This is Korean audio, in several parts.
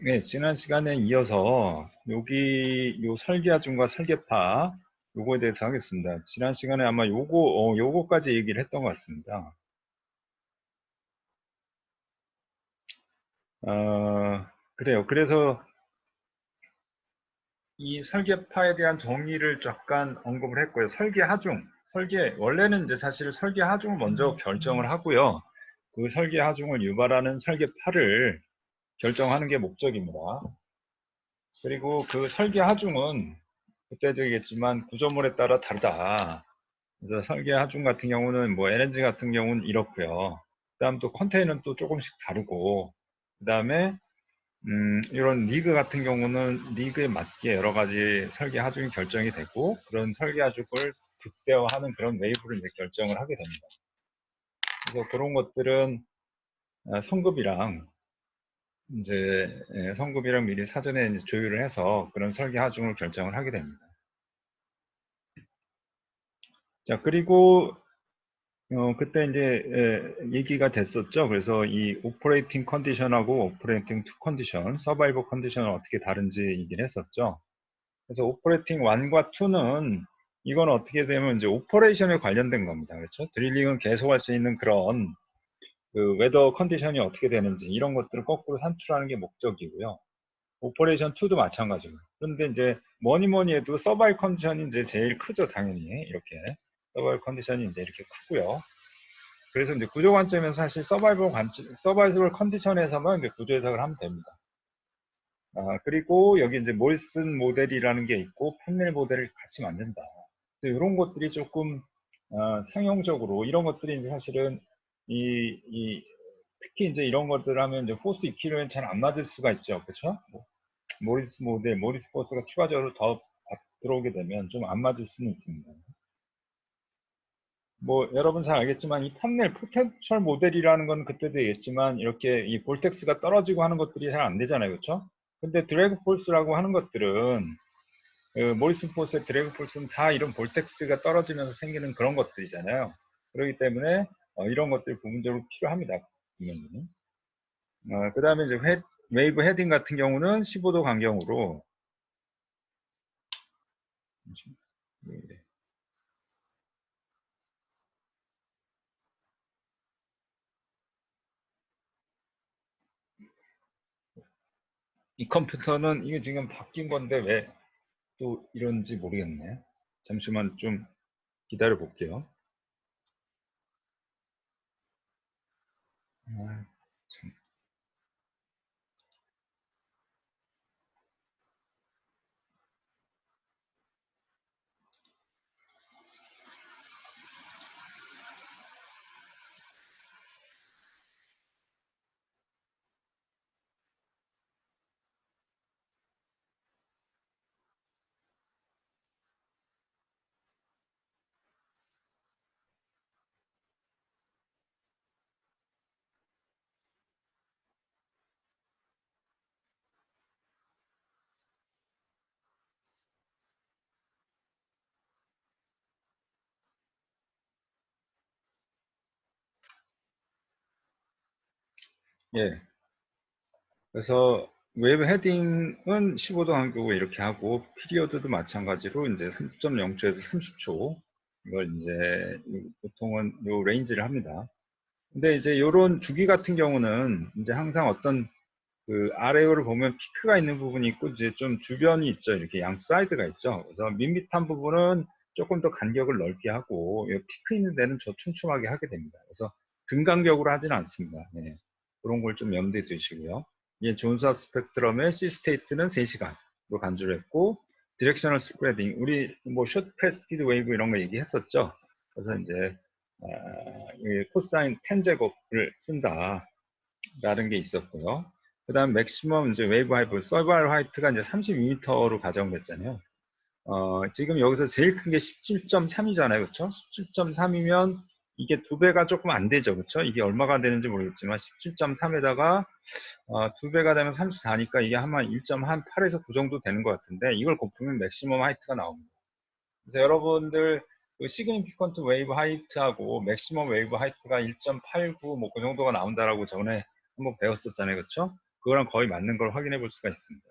네, 지난 시간에 이어서 요 설계하중과 설계파 요거에 대해서 하겠습니다. 지난 시간에 아마 요거까지 얘기를 했던 것 같습니다. 그래요. 그래서 이 설계파에 대한 정의를 잠깐 언급을 했고요. 원래는 이제 사실 설계하중을 먼저 결정을 하고요. 그 설계하중을 유발하는 설계파를 결정하는 게 목적입니다. 그리고 그 설계하중은 그때도 얘기했지만 구조물에 따라 다르다. 그래서 설계 하중 같은 경우는 뭐 LNG 같은 경우는 이렇고요. 그다음 또 컨테이너는 또 조금씩 다르고, 그다음에 이런 리그 같은 경우는 리그에 맞게 여러 가지 설계 하중이 결정이 되고, 그런 설계 하중을 극대화하는 그런 웨이브를 이제 결정을 하게 됩니다. 그래서 그런 것들은 성급이랑 성급이랑 미리 사전에 이제 조율을 해서 그런 설계 하중을 결정을 하게 됩니다. 자, 그리고 그때 이제 얘기가 됐었죠. 그래서 이 오퍼레이팅 컨디션하고 오퍼레이팅 투 컨디션, 서바이벌 컨디션은 어떻게 다른지 얘기를 했었죠. 그래서 오퍼레이팅 1과 2는 이건 어떻게 되면 이제 오퍼레이션에 관련된 겁니다. 그렇죠? 드릴링은 계속 할 수 있는 그런 그 웨더 컨디션이 어떻게 되는지 이런 것들을 거꾸로 산출하는 게 목적이고요. 오퍼레이션 2도 마찬가지고. 그런데 이제 뭐니 뭐니 해도 서바이벌 컨디션이 이제 제일 크죠, 당연히. 이렇게. 서바이벌 컨디션이 이제 이렇게 크고요. 그래서 이제 구조 관점에서 사실 서바이벌 컨디션에서만 이제 구조 해석을 하면 됩니다. 그리고 여기 이제 몰슨 모델이라는 게 있고 판넬 모델을 같이 만든다. 이런 것들이 조금 상용적으로 이런 것들이 이제 사실은 특히 이제 이런 것들 하면 이제 포스 이퀴valent 잘 안 맞을 수가 있죠. 그렇죠? 모리스 포스가 추가적으로 더 들어오게 되면 좀 안 맞을 수는 있습니다. 뭐 여러분 잘 알겠지만 이 판넬 포텐셜 모델이라는 건 그때도 얘기했지만 이렇게 이 볼텍스가 떨어지고 하는 것들이 잘 안 되잖아요. 그렇죠? 근데 드래그 폴스라고 하는 것들은 모리슨 포스의 드래그 폴스는 다 이런 볼텍스가 떨어지면서 생기는 그런 것들이잖아요. 그렇기 때문에 이런 것들이 부분적으로 필요합니다. 분명히. 그 다음에 이제 웨이브 헤딩 같은 경우는 15도 간경으로 이 컴퓨터는 이게 지금 바뀐 건데 왜 또 이런지 모르겠네. 잠시만 좀 기다려 볼게요. 아, 참. 예. 그래서 웹 헤딩은 15도 간격을 이렇게 하고 피리어드도 마찬가지로 이제 3.0초에서 30초 이걸 이제 보통은 요 레인지를 합니다. 근데 이제 요런 주기 같은 경우는 이제 항상 어떤 그 아래를 보면 피크가 있는 부분이 있고 이제 좀 주변이 있죠. 이렇게 양 사이드가 있죠. 그래서 밋밋한 부분은 조금 더 간격을 넓게 하고 피크 있는 데는 더 촘촘하게 하게 됩니다. 그래서 등 간격으로 하지는 않습니다. 네. 그런 걸 좀 염두에 두시고요. 예, 존사 스펙트럼의 C 스테이트는 3시간으로 간주를 했고 디렉셔널 스프레딩 우리 뭐 숏 크레스티드 웨이브 이런 거 얘기했었죠. 그래서 이제 코사인 10제곱을 쓴다라는 게 있었고요. 그 다음 맥시멈 이제 웨이브 하이트, 서바이벌 하이트가 이제 32m로 가정됐잖아요. 지금 여기서 제일 큰 게 17.3이잖아요. 그쵸? 17.3이면 이게 2배가 조금 안 되죠. 그쵸? 이게 얼마가 되는지 모르겠지만 17.3에다가 2배가 되면 34니까 이게 아마 1.8에서 9 정도 되는 것 같은데 이걸 곱하면 맥시멈 하이트가 나옵니다. 그래서 여러분들 그 시그니피컨트 웨이브 하이트하고 맥시멈 웨이브 하이트가 1.89 뭐 그 정도가 나온다라고 전에 한번 배웠었잖아요. 그쵸? 그거랑 거의 맞는 걸 확인해 볼 수가 있습니다.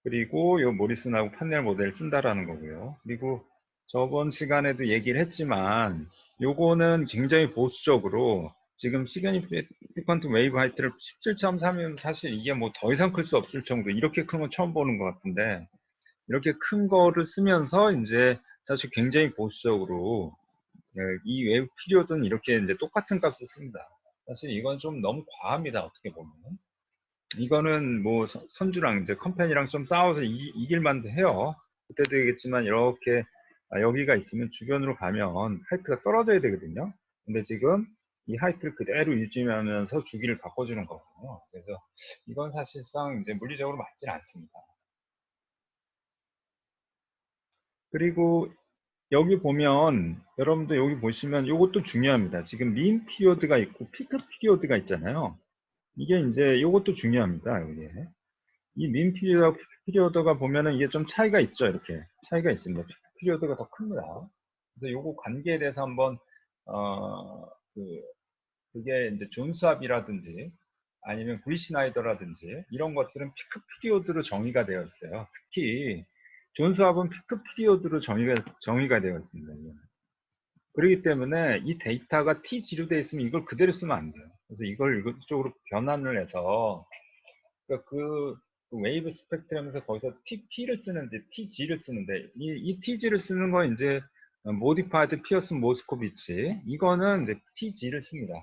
그리고 요 모리슨하고 판넬 모델을 쓴다라는 거고요. 그리고 저번 시간에도 얘기를 했지만 요거는 굉장히 보수적으로 지금 시그니피컨트 웨이브 하이트를 17.3이면 사실 이게 뭐 더 이상 클 수 없을 정도, 이렇게 큰 건 처음 보는 것 같은데, 이렇게 큰 거를 쓰면서 이제 사실 굉장히 보수적으로 이 웨이브 피리오드는 이렇게 이제 똑같은 값을 씁니다. 사실 이건 좀 너무 과합니다. 어떻게 보면. 이거는 뭐 선주랑 이제 컴퍼니랑 좀 싸워서 이길 만도 해요. 그때도 얘기했지만 이렇게 여기가 있으면 주변으로 가면 하이트가 떨어져야 되거든요. 근데 지금 이 하이트를 그대로 유지하면서 주기를 바꿔주는 거거든요. 그래서 이건 사실상 이제 물리적으로 맞진 않습니다. 그리고 여기 보면 여러분들 여기 보시면 이것도 중요합니다. 지금 민 피리오드가 있고 피크 피리오드가 있잖아요. 이게 이제 이것도 중요합니다. 여기에. 이 민 피리오드가 보면은 이게 좀 차이가 있죠. 이렇게 차이가 있습니다. 피리오드가 더 큽니다. 그래서 요거 관계에 대해서 한번 어, 그, 그게 이제 존스합이라든지 아니면 브리시나이더라든지 이런 것들은 피크 피리오드로 정의가 되어 있어요. 특히 존스합은 피크 피리오드로 정의가 되어 있습니다. 그렇기 때문에 이 데이터가 T 지루되어 있으면 이걸 그대로 쓰면 안 돼요. 그래서 이걸 이쪽으로 변환을 해서 그러니까 그 웨이브 스펙트럼에서 거기서 TP를 쓰는지 TG를 쓰는데 이 TG를 쓰는 건 이제 모디파이드 피어슨 모스코비치, 이거는 이제 TG를 씁니다.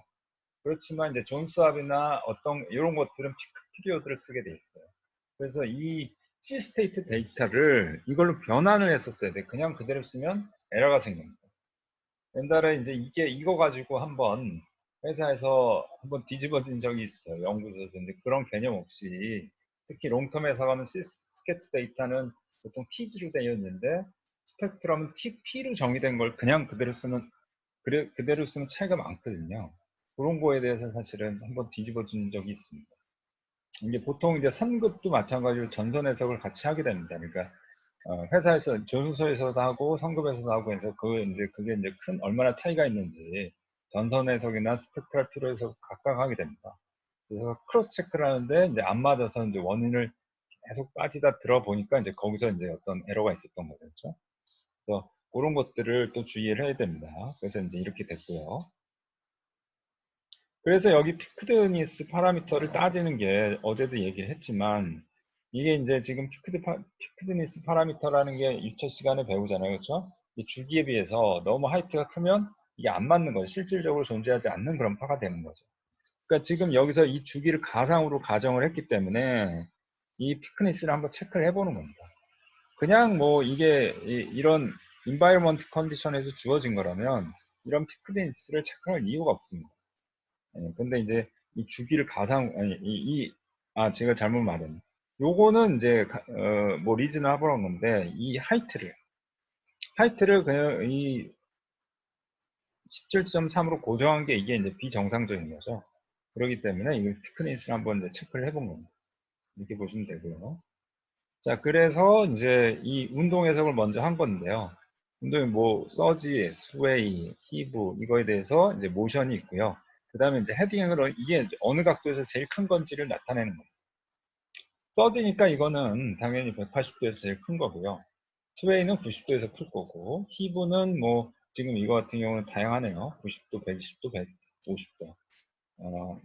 그렇지만 이제 존스합이나 어떤 이런 것들은 피크 피리오드를 쓰게 돼 있어요. 그래서 이 C 스테이트 데이터를 이걸로 변환을 했었어야 돼. 그냥 그대로 쓰면 에러가 생깁니다. 옛날에 이제 이거 가지고 한번 회사에서 한번 뒤집어진 적이 있어요. 연구소에서. 근데 그런 개념 없이, 특히 롱텀 회사가는 스케치 데이터는 보통 TG로 되어 있는데 스펙트럼은 TP로 정의된 걸 그냥 그대로 쓰면 차이가 많거든요. 그런 거에 대해서 사실은 한번 뒤집어진 적이 있습니다. 이게 보통 이제 선급도 마찬가지로 전선 해석을 같이 하게 됩니다. 그러니까 회사에서 조선소에서도 하고 성급에서도 하고 해서 그게 이제 얼마나 차이가 있는지 전선 해석이나 스펙트럴 피로 해석 각각 하게 됩니다. 그래서 크로스 체크를 하는데 이제 안 맞아서 이제 원인을 계속 빠지다 들어보니까 이제 거기서 이제 어떤 에러가 있었던 거겠죠. 그래서 그런 것들을 또 주의를 해야 됩니다. 그래서 이제 이렇게 됐고요. 그래서 여기 피크드니스 파라미터를 따지는 게 어제도 얘기를 했지만, 이게 이제 지금 피크드니스 파라미터라는 게 6차 시간에 배우잖아요. 그렇죠? 이 주기에 비해서 너무 하이트가 크면 이게 안 맞는 거죠. 실질적으로 존재하지 않는 그런 파가 되는 거죠. 그러니까 지금 여기서 이 주기를 가상으로 가정을 했기 때문에 이 피크니스를 한번 체크를 해보는 겁니다. 그냥 뭐 이게 이런 인바이러먼트 컨디션에서 주어진 거라면 이런 피크니스를 체크할 이유가 없습니다. 근데 이제 이 주기를 아니, 제가 잘못 말했네. 요거는 이제, 뭐, 리즈너 하보라는 건데, 이 하이트를 그냥 이 17.3으로 고정한 게 이게 이제 비정상적인 거죠. 그렇기 때문에 이 피크니스를 한번 이제 체크를 해본 겁니다. 이렇게 보시면 되고요. 자, 그래서 이제 이 운동 해석을 먼저 한 건데요. 운동이 뭐, 서지, 스웨이, 히브, 이거에 대해서 이제 모션이 있고요. 그 다음에 이제 헤딩으로 이게 어느 각도에서 제일 큰 건지를 나타내는 겁니다. 서지니까 이거는 당연히 180도에서 제일 큰 거고요. 스웨이는 90도에서 클 거고, 히브는 뭐, 지금 이거 같은 경우는 다양하네요. 90도, 120도, 150도.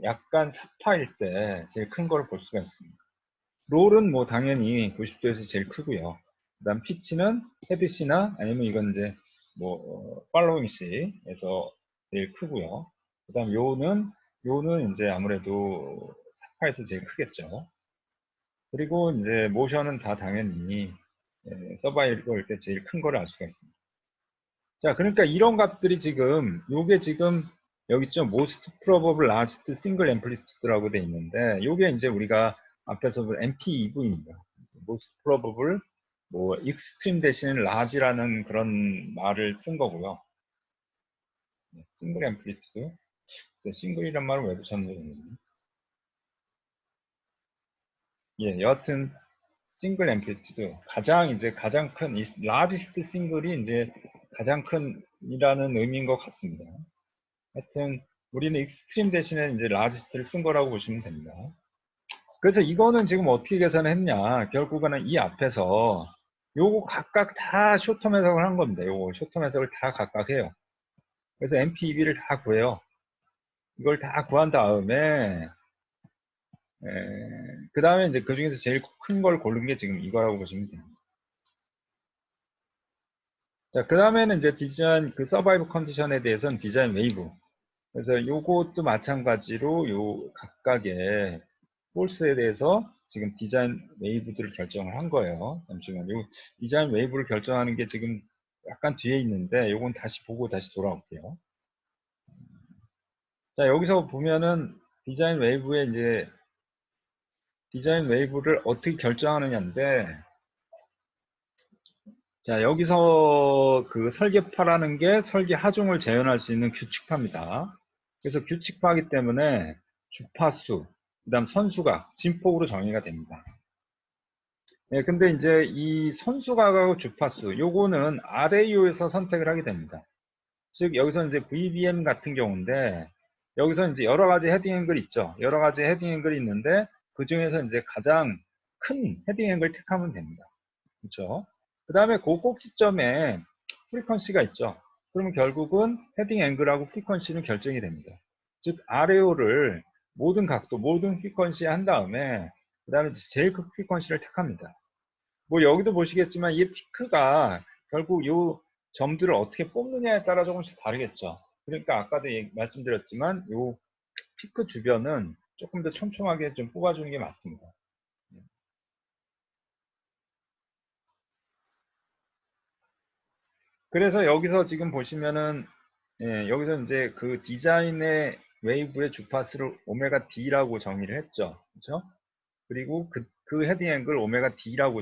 약간 사파일 때 제일 큰 걸 볼 수가 있습니다. 롤은 뭐 당연히 90도에서 제일 크고요. 그 다음 피치는 헤드시나 아니면 이건 이제 뭐 팔로잉 시에서 제일 크고요. 그 다음 요는 이제 아무래도 사파에서 제일 크겠죠. 그리고 이제 모션은 다 당연히 서바이벌 때 제일 큰 거를 알 수가 있습니다. 자, 그러니까 이런 값들이 지금 요게 지금 여기 있죠. most probable largest single amplitude라고 돼 있는데, 요게 이제 우리가 앞에서 본 MPEV입니다. most probable 뭐 extreme 대신 large라는 그런 말을 쓴 거고요. 싱글 앰플리튜드. 싱글이란 말을 왜 붙였는지 모르겠네요. 예, 여하튼 싱글 앰플리튜드 가장 큰 라지스트 싱글이 이제 가장 큰이라는 의미인 것 같습니다. 하여튼 우리는 익스트림 대신에 이제 라지스트를 쓴 거라고 보시면 됩니다. 그래서 이거는 지금 어떻게 계산했냐. 결국은 이 앞에서 요거 각각 다 쇼텀 해석을 한 건데, 요거 쇼텀 해석을 다 각각 해요. 그래서 MPEB를 다 구해요. 이걸 다 구한 다음에, 그 다음에 이제 그 중에서 제일 큰 걸 고른 게 지금 이거라고 보시면 됩니다. 자, 그 다음에는 이제 디자인, 그 서바이브 컨디션에 대해서는 디자인 웨이브. 그래서 요것도 마찬가지로 요 각각의 폴스에 대해서 지금 디자인 웨이브들을 결정을 한 거예요. 잠시만요. 디자인 웨이브를 결정하는 게 지금 약간 뒤에 있는데 요건 다시 보고 다시 돌아올게요. 자, 여기서 보면은 디자인 웨이브에 이제 디자인 웨이브를 어떻게 결정하느냐인데, 자, 여기서 그 설계파라는 게 설계 하중을 재현할 수 있는 규칙파입니다. 그래서 규칙파이기 때문에 주파수, 그 다음 선수각, 진폭으로 정의가 됩니다. 네, 근데 이제 이 선수각하고 주파수, 요거는 RAO에서 선택을 하게 됩니다. 즉, 여기서 이제 VBM 같은 경우인데, 여기서 이제 여러 가지 헤딩 앵글이 있죠. 여러 가지 헤딩 앵글이 있는데, 그 중에서 이제 가장 큰 헤딩 앵글 택하면 됩니다. 그렇죠? 그 다음에 그 꼭지점에 프리퀀시가 있죠. 그러면 결국은 헤딩 앵글하고 프리퀀시는 결정이 됩니다. 즉, RAO를 모든 각도, 모든 프리퀀시에 한 다음에, 그 다음에 제일 큰 프리퀀시를 택합니다. 뭐 여기도 보시겠지만 이 피크가 결국 이 점들을 어떻게 뽑느냐에 따라 조금씩 다르겠죠. 그러니까 아까도 말씀드렸지만 이 피크 주변은 조금 더 촘촘하게 좀 뽑아주는 게 맞습니다. 그래서 여기서 지금 보시면은 여기서 이제 그 디자인의 웨이브의 주파수를 오메가 D라고 정의를 했죠. 그렇죠? 그리고 그 헤딩 앵글 오메가 D라고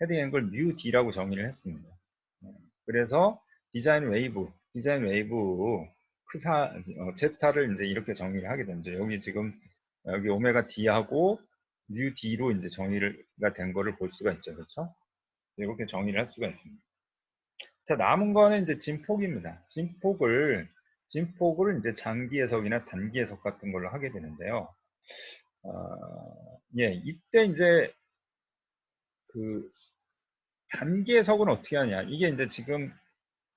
헤딩 앵글 뮤 D라고 정의를 했습니다. 그래서 디자인 웨이브 제타를 이제 이렇게 정의를 하게 되죠. 여기 지금 여기 오메가 D하고 뮤 D로 이제 정의가 된 거를 볼 수가 있죠. 그렇죠? 이렇게 정의를 할 수가 있습니다. 자, 남은 거는 이제 진폭입니다. 진폭을 이제 장기 해석이나 단기 해석 같은 걸로 하게 되는데요. 예, 이때 이제 그 단기 해석은 어떻게 하냐. 이게 이제 지금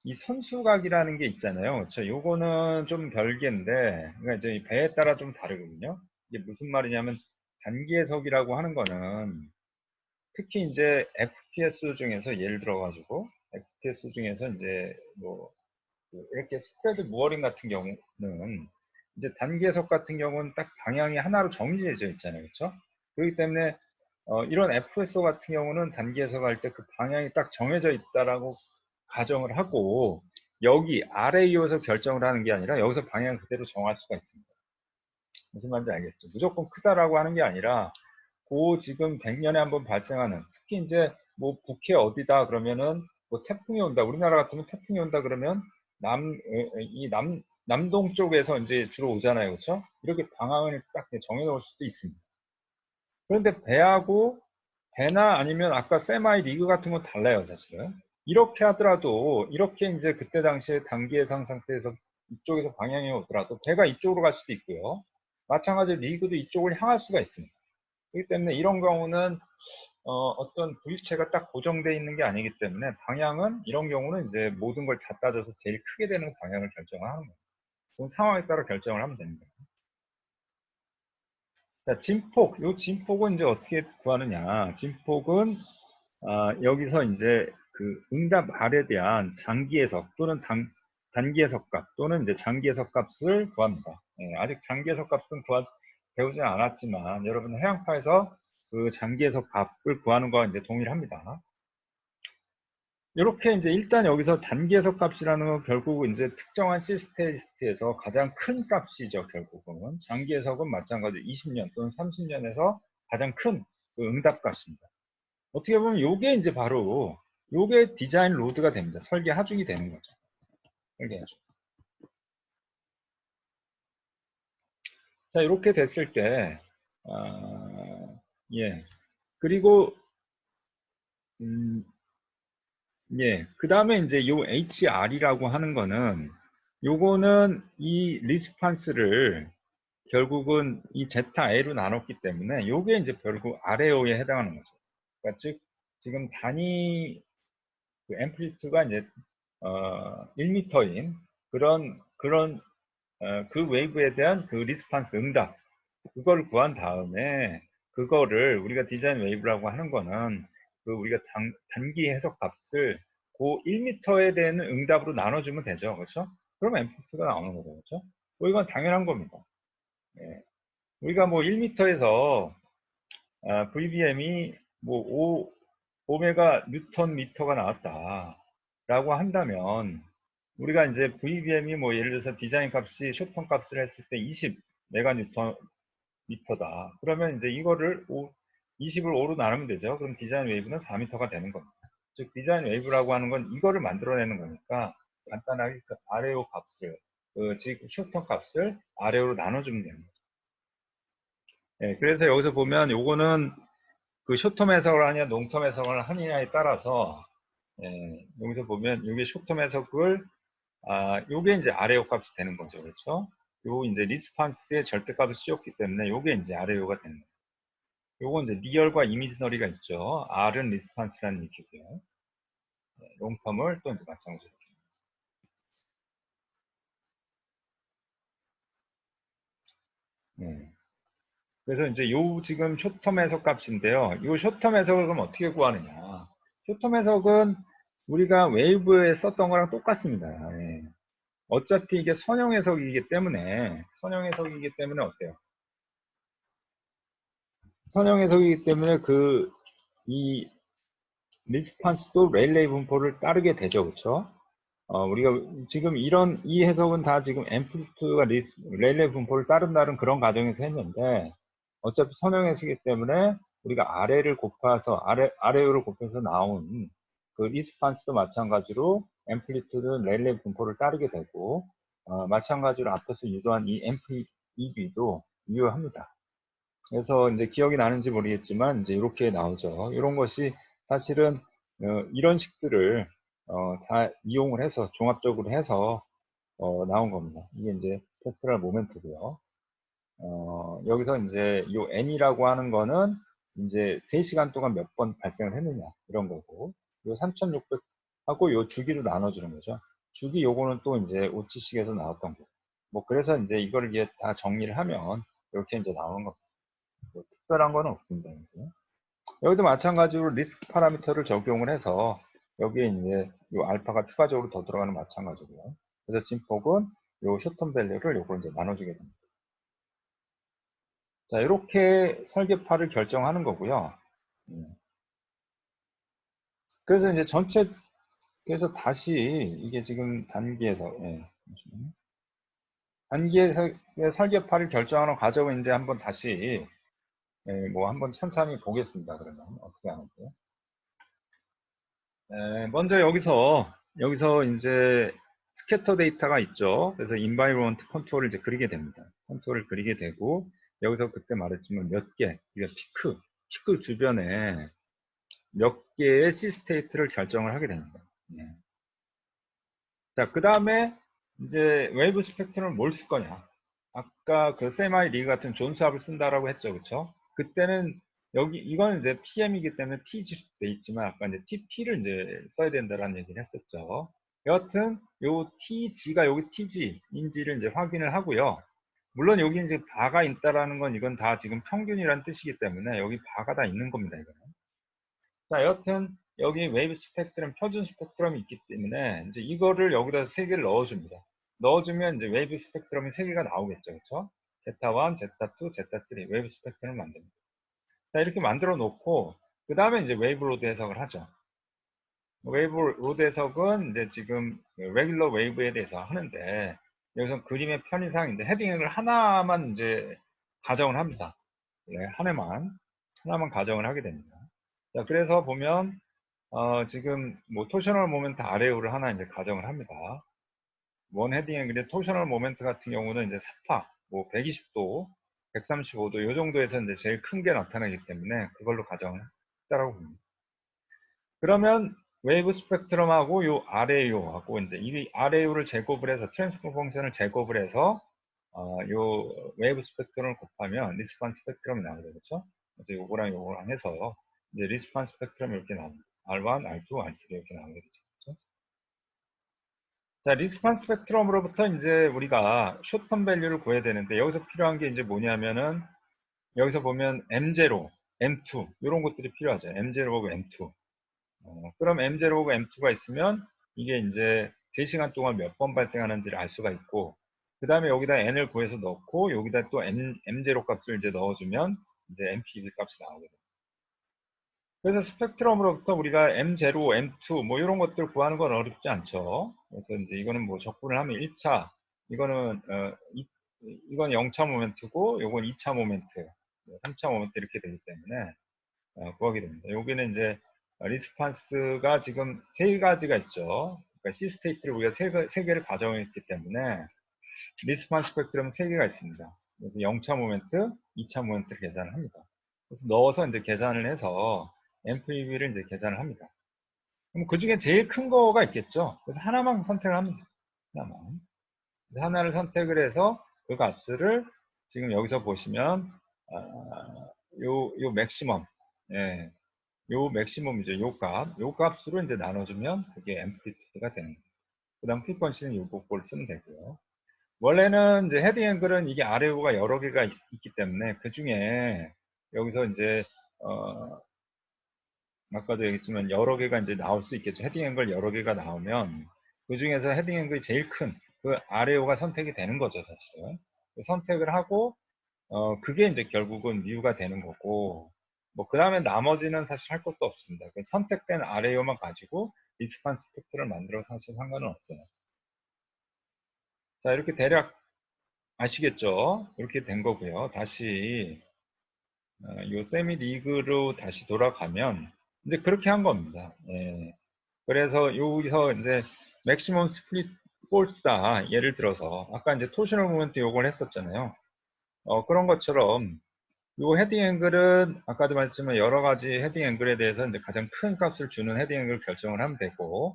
이 선수각이라는 게 있잖아요. 그렇죠? 요거는 좀 별개인데, 그러니까 이제 배에 따라 좀 다르거든요. 이게 무슨 말이냐면 단기 해석이라고 하는 거는 특히 이제 FPS 중에서 예를 들어 가지고 FPS 중에서 이제 뭐 이렇게 스프레드 무어링 같은 경우는 이제 단기 해석 같은 경우는 딱 방향이 하나로 정리되어 있잖아요. 그렇죠? 그렇기 때문에 이런 FSO 같은 경우는 단기 해석할 때 그 방향이 딱 정해져 있다라고 가정을 하고 여기 RA에서 결정을 하는 게 아니라 여기서 방향 그대로 정할 수가 있습니다. 무슨 말인지 알겠죠? 무조건 크다라고 하는 게 아니라 그 지금 100년에 한번 발생하는 특히 이제 뭐 북해 어디다 그러면은 뭐 태풍이 온다. 우리나라 같으면 태풍이 온다 그러면 남동 쪽에서 이제 주로 오잖아요. 그렇죠? 이렇게 방향을 딱 정해 놓을 수도 있습니다. 그런데 배나 아니면 아까 세마이 리그 같은 건 달라요, 사실은. 이렇게 하더라도 이렇게 이제 그때 당시에 단기 예상 상태에서 이쪽에서 방향이 오더라도 배가 이쪽으로 갈 수도 있고요. 마찬가지로 리그도 이쪽을 향할 수가 있습니다. 그렇기 때문에 이런 경우는 어떤 부위체가 딱 고정되어 있는 게 아니기 때문에 방향은 이런 경우는 이제 모든 걸 다 따져서 제일 크게 되는 방향을 결정을 하는 거예요. 그건 상황에 따라 결정을 하면 됩니다. 자, 이 진폭은 이제 어떻게 구하느냐. 진폭은 여기서 이제 그 응답 R에 대한 장기 해석 또는 단기 해석 값 또는 이제 장기 해석 값을 구합니다. 아직 장기 해석 값은 배우진 않았지만 여러분 해양파에서 그 장기 해석 값을 구하는 거와 이제 동일합니다. 이렇게 이제 일단 여기서 단기 해석 값이라는 건 결국 이제 특정한 시스테이스트에서 가장 큰 값이죠. 결국은 장기 해석은 마찬가지로 20년 또는 30년에서 가장 큰 그 응답 값입니다. 어떻게 보면 요게 이제 바로 요게 디자인 로드가 됩니다. 설계 하중이 되는 거죠. 설계 하중. 자, 이렇게 됐을 때, 예. 그리고, 음, 예. 그 다음에 이제 요 HR이라고 하는 거는 요거는 이 리스판스를 결국은 이 제타 A로 나눴기 때문에 요게 이제 결국 RAO에 해당하는 거죠. 그러니까 즉 지금 단위 그 앰플리튜드가 이제 1m인 그런 그 웨이브에 대한 그 리스판스 응답 그걸 구한 다음에 그거를 우리가 디자인 웨이브라고 하는 거는 그 우리가 단기 해석 값을 그 1m에 대한 응답으로 나눠주면 되죠. 그렇죠? 그러면 앰플리튜드가 나오는 거죠. 그렇죠? 뭐 이건 당연한 겁니다. 예. 우리가 뭐 1m에서 VBM이 뭐 5메가 뉴턴 미터가 나왔다라고 한다면 우리가 이제 VBM이 뭐 예를 들어서 디자인 값이 쇼턴 값을 했을 때 20메가 뉴턴 미터다. 그러면 이제 이거를 20을 5로 나누면 되죠. 그럼 디자인 웨이브는 4m가 되는 겁니다. 즉 디자인 웨이브라고 하는 건 이거를 만들어내는 거니까 간단하게 그 RAO 값을 즉 쇼턴 값을 RAO로 나눠주면 됩니다. 예, 그래서 여기서 보면 요거는 그 쇼텀 해석을 하냐 롱텀 해석을 하느냐에 따라서 여기서 보면 요게 쇼텀 해석을 요게 이제 RAO 값이 되는 거죠. 그렇죠? 요 이제 리스판스의 절대값을 씌웠기 때문에 요게 이제 RAO가 되는 거예요. 요건 이제 리얼과 이미지너리가 있죠. R은 리스판스라는 얘기고요. 롱텀을 또 이제 마찬가지로. 네. 그래서 이제 요 지금 쇼텀 해석 값인데요. 요 쇼텀 해석을 그럼 어떻게 구하느냐. 쇼텀 해석은 우리가 웨이브에 썼던 거랑 똑같습니다. 예. 어차피 이게 선형 해석이기 때문에 어때요? 선형 해석이기 때문에 이 리스판스도 레일레이 분포를 따르게 되죠. 그렇죠? 우리가 지금 이 해석은 다 지금 앰플리튜드가 레일레이 분포를 따른다는 그런 가정에서 했는데 어차피 선형 해석이기 때문에 우리가 아래를 곱해서 나온 그 리스판스도 마찬가지로 앰플리튜드는 레일레이 분포를 따르게 되고 마찬가지로 앞에서 유도한 이 MPEB도 유효합니다. 그래서 이제 기억이 나는지 모르겠지만 이제 이렇게 나오죠. 이런 것이 사실은 이런 식들을 다 이용을 해서 종합적으로 해서 나온 겁니다. 이게 이제 페스트럴 모멘트고요. 여기서 이제 요 n이라고 하는 거는 이제 3시간 동안 몇 번 발생을 했느냐 이런 거고 요 3600하고 요 주기로 나눠주는 거죠. 주기 요거는 또 이제 오치식에서 나왔던 거고 뭐 그래서 이제 이거를 이제 다 정리를 하면 이렇게 이제 나오는 겁니다. 뭐 특별한 거는 없습니다. 이제. 여기도 마찬가지로 리스크 파라미터를 적용을 해서 여기에 이제 이 알파가 추가적으로 더 들어가는 마찬가지고요. 그래서 진폭은 요 쇼텀 밸류를 요걸 이제 나눠주게 됩니다. 자, 이렇게 설계파를 결정하는 거고요. 그래서 이제 그래서 다시 이게 지금 단기에서 단기에서 설계파를 결정하는 과정을 이제 한번 다시 뭐 한번 천천히 보겠습니다. 그러면 어떻게 하는지. 먼저 여기서 이제 스캐터 데이터가 있죠. 그래서 인바이로먼트 컨트롤을 이제 그리게 됩니다. 컨트롤을 그리게 되고 여기서 그때 말했지만 몇 개, 그러니까 피크 주변에 몇 개의 C 스테이트를 결정을 하게 됩니다. 자, 그 다음에 이제 웨이브 스펙트럼을 뭘 쓸 거냐. 아까 그 세마이 리그 같은 존수합을 쓴다라고 했죠. 그쵸? 그때는 이거는 이제 PM이기 때문에 TG로 돼 있지만 아까 이제 TP를 이제 써야 된다라는 얘기를 했었죠. 여하튼 요 TG가 여기 TG인지를 이제 확인을 하고요. 물론 여기 이제 바가 있다라는 건 이건 다 지금 평균이란 뜻이기 때문에 여기 바가 다 있는 겁니다. 이거는. 자, 여하튼 여기 웨이브 스펙트럼, 표준 스펙트럼이 있기 때문에 이제 이거를 여기다 3개를 넣어줍니다. 넣어주면 이제 웨이브 스펙트럼이 3개가 나오겠죠. 그렇죠? Z1, Z2, Z3 웨이브 스펙트럼을 만듭니다. 자, 이렇게 만들어 놓고 그 다음에 이제 웨이브 로드 해석을 하죠. 웨이브 로드 해석은 이제 지금 레귤러 웨이브에 대해서 하는데 여기서 그림의 편의상 이제 헤딩을 하나만 이제 가정을 합니다. 네, 하나만 가정을 하게 됩니다. 자, 그래서 보면 지금 뭐 토셔널 모멘트 RAO를 하나 이제 가정을 합니다. 원 헤딩에 근데 토셔널 모멘트 같은 경우는 이제 사파, 뭐 120도, 135도 이 정도에서 이제 제일 큰 게 나타나기 때문에 그걸로 가정을 했다라고 봅니다. 그러면 웨이브 스펙트럼하고 요 RAU하고 이제 이 RAU를 제곱을 해서 트랜스포 펑션을 제곱을 해서 요 웨이브 스펙트럼을 곱하면 리스폰 스펙트럼이 나오죠, 그렇죠? 그래서 요거랑 요거랑 해서 이제 리스폰 스펙트럼이 이렇게 나옵니다. R1, R2, R3 이렇게 나오게 되죠. 그렇죠? 자, 리스폰 스펙트럼으로부터 이제 우리가 숏텀 밸류를 구해야 되는데 여기서 필요한 게 이제 뭐냐면은 여기서 보면 M0, M2 이런 것들이 필요하죠. M0하고 M2. 그럼 M0하고 M2가 있으면 이게 이제 3시간 동안 몇 번 발생하는지를 알 수가 있고, 그 다음에 여기다 n을 구해서 넣고 여기다 또 M0 값을 이제 넣어주면 이제 MPV 값이 나오게 됩니다. 그래서 스펙트럼으로부터 우리가 M0, M2 뭐 이런 것들 구하는 건 어렵지 않죠. 그래서 이제 이거는 뭐 적분을 하면 1차, 이거는 이건 0차 모멘트고 요건 2차 모멘트, 3차 모멘트 이렇게 되기 때문에 구하게 됩니다. 여기는 이제 리스판스가 지금 세 가지가 있죠. 그러니까 C 스테이트를 우리가 세 개를 가정했기 때문에 리스판스 스펙트럼 세 개가 있습니다. 그래서 0차 모멘트, 2차 모멘트를 계산을 합니다. 그래서 넣어서 이제 계산을 해서 MPV를 이제 계산을 합니다. 그럼 그 중에 제일 큰 거가 있겠죠. 그래서 하나만 선택을 합니다. 하나만. 하나를 선택을 해서 그 값을 지금 여기서 보시면 요 맥시멈, 예, 요 맥시멈이죠. 요 값으로 이제 나눠주면 그게 앰플리튜드가 되는 거예요. 그 다음 프리퀀시는 요걸 쓰면 되고요. 원래는 이제 헤딩 앵글은 이게 RAU가 여러 개가 있기 때문에 그 중에 여기서 이제 아까도 얘기했지만 여러 개가 이제 나올 수 있겠죠. 헤딩 앵글 여러 개가 나오면 그 중에서 헤딩 앵글이 제일 큰 그 RAU가 선택이 되는 거죠, 사실은. 선택을 하고 그게 이제 결국은 뮤가 되는 거고, 뭐, 그 다음에 나머지는 사실 할 것도 없습니다. 그 선택된 RAU만 가지고 리스판 스펙트를 만들어서 사실 상관은 없어요. 자, 이렇게 대략 아시겠죠? 이렇게 된 거고요. 다시, 요 세미 리그로 다시 돌아가면, 이제 그렇게 한 겁니다. 예. 그래서 여기서 이제 맥시멈 스플릿 폴스다. 예를 들어서, 아까 이제 토셔널 모멘트 요걸 했었잖아요. 그런 것처럼 요 헤딩 앵글은 아까도 말했지만 여러 가지 헤딩 앵글에 대해서 이제 가장 큰 값을 주는 헤딩 앵글 결정을 하면 되고,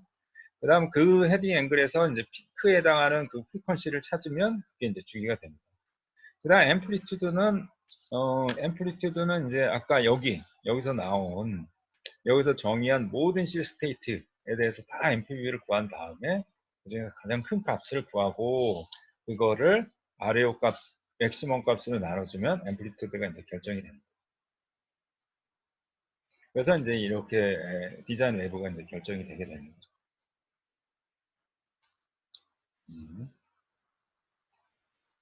그 다음 그 헤딩 앵글에서 이제 피크에 해당하는 그 프리퀀시를 찾으면 그게 이제 주기가 됩니다. 그 다음 앰플리튜드는 이제 아까 여기서 나온, 여기서 정의한 모든 C 스테이트에 대해서 다 MPV를 구한 다음에 그중에 가장 큰 값을 구하고 그거를 RAO 값, 맥시멈 값으로 나눠주면 앰플리튜드가 이제 결정이 됩니다. 그래서 이제 이렇게 디자인 외부가 이제 결정이 되게 되는 거죠.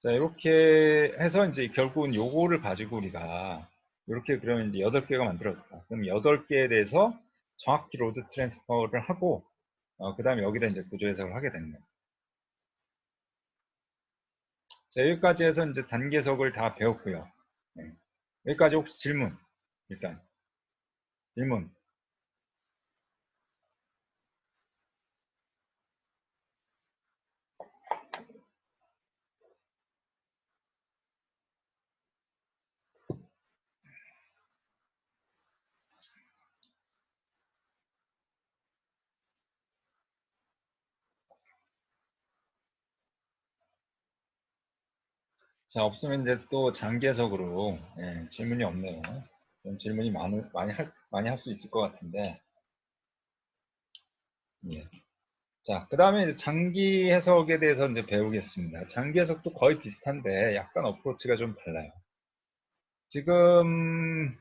자, 이렇게 해서 이제 결국은 요거를 가지고 우리가 이렇게 그러면 이제 8개가 만들어졌다. 그럼 8개에 대해서 정확히 로드 트랜스퍼를 하고 그 다음에 여기다 이제 구조 해석을 하게 되는 거예요. 자, 여기까지 해서 이제 단계석을 다 배웠고요. 네. 여기까지 혹시 질문? 일단 질문. 자, 없으면 이제 또 장계석으로 질문이 없네요. 좀 질문이 많이 할 수 있을 것 같은데. 예. 자, 그 다음에 장기 해석에 대해서 이제 배우겠습니다. 장기 해석도 거의 비슷한데 약간 어프로치가 좀 달라요. 지금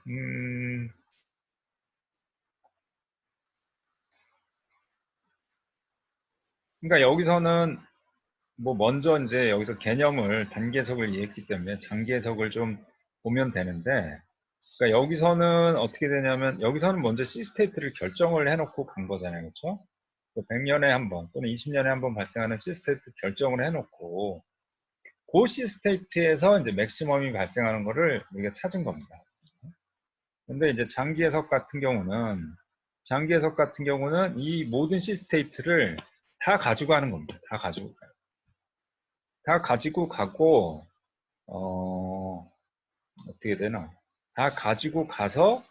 그러니까 여기서는 뭐 먼저 이제 여기서 개념을 단기 해석을 이해했기 때문에 장기 해석을 좀 보면 되는데, 그러니까 여기서는 어떻게 되냐면 여기서는 먼저 시스테이트를 결정을 해놓고 간 거잖아요, 그렇죠? 100년에 한 번 또는 20년에 한 번 발생하는 시스테이트 결정을 해놓고 그 시스테이트에서 이제 맥시멈이 발생하는 거를 우리가 찾은 겁니다. 근데 이제 장기 해석 같은 경우는 이 모든 시스테이트를 다 가지고 가는 겁니다. 다 가지고 가요. 다 가지고 가고 어떻게 되나? 다 가지고 가서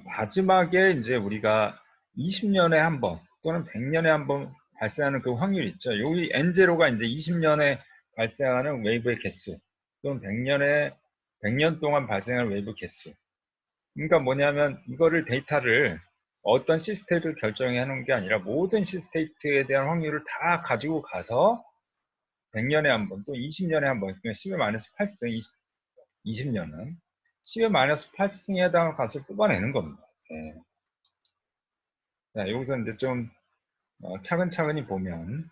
마지막에 이제 우리가 20년에 한 번 또는 100년에 한 번 발생하는 그 확률이 있죠. 여기 N0가 이제 20년에 발생하는 웨이브의 개수 또는 100년 동안 발생하는 웨이브 개수. 그러니까 뭐냐면 이거를 데이터를 어떤 시스테이트를 결정해 하는 게 아니라 모든 시스테이트에 대한 확률을 다 가지고 가서 100년에 한 번 또 20년에 한 번, 10-8승 20년은 10-8승에 해당하는 값을 뽑아내는 겁니다. 네. 자, 여기서 이제 좀 차근차근히 보면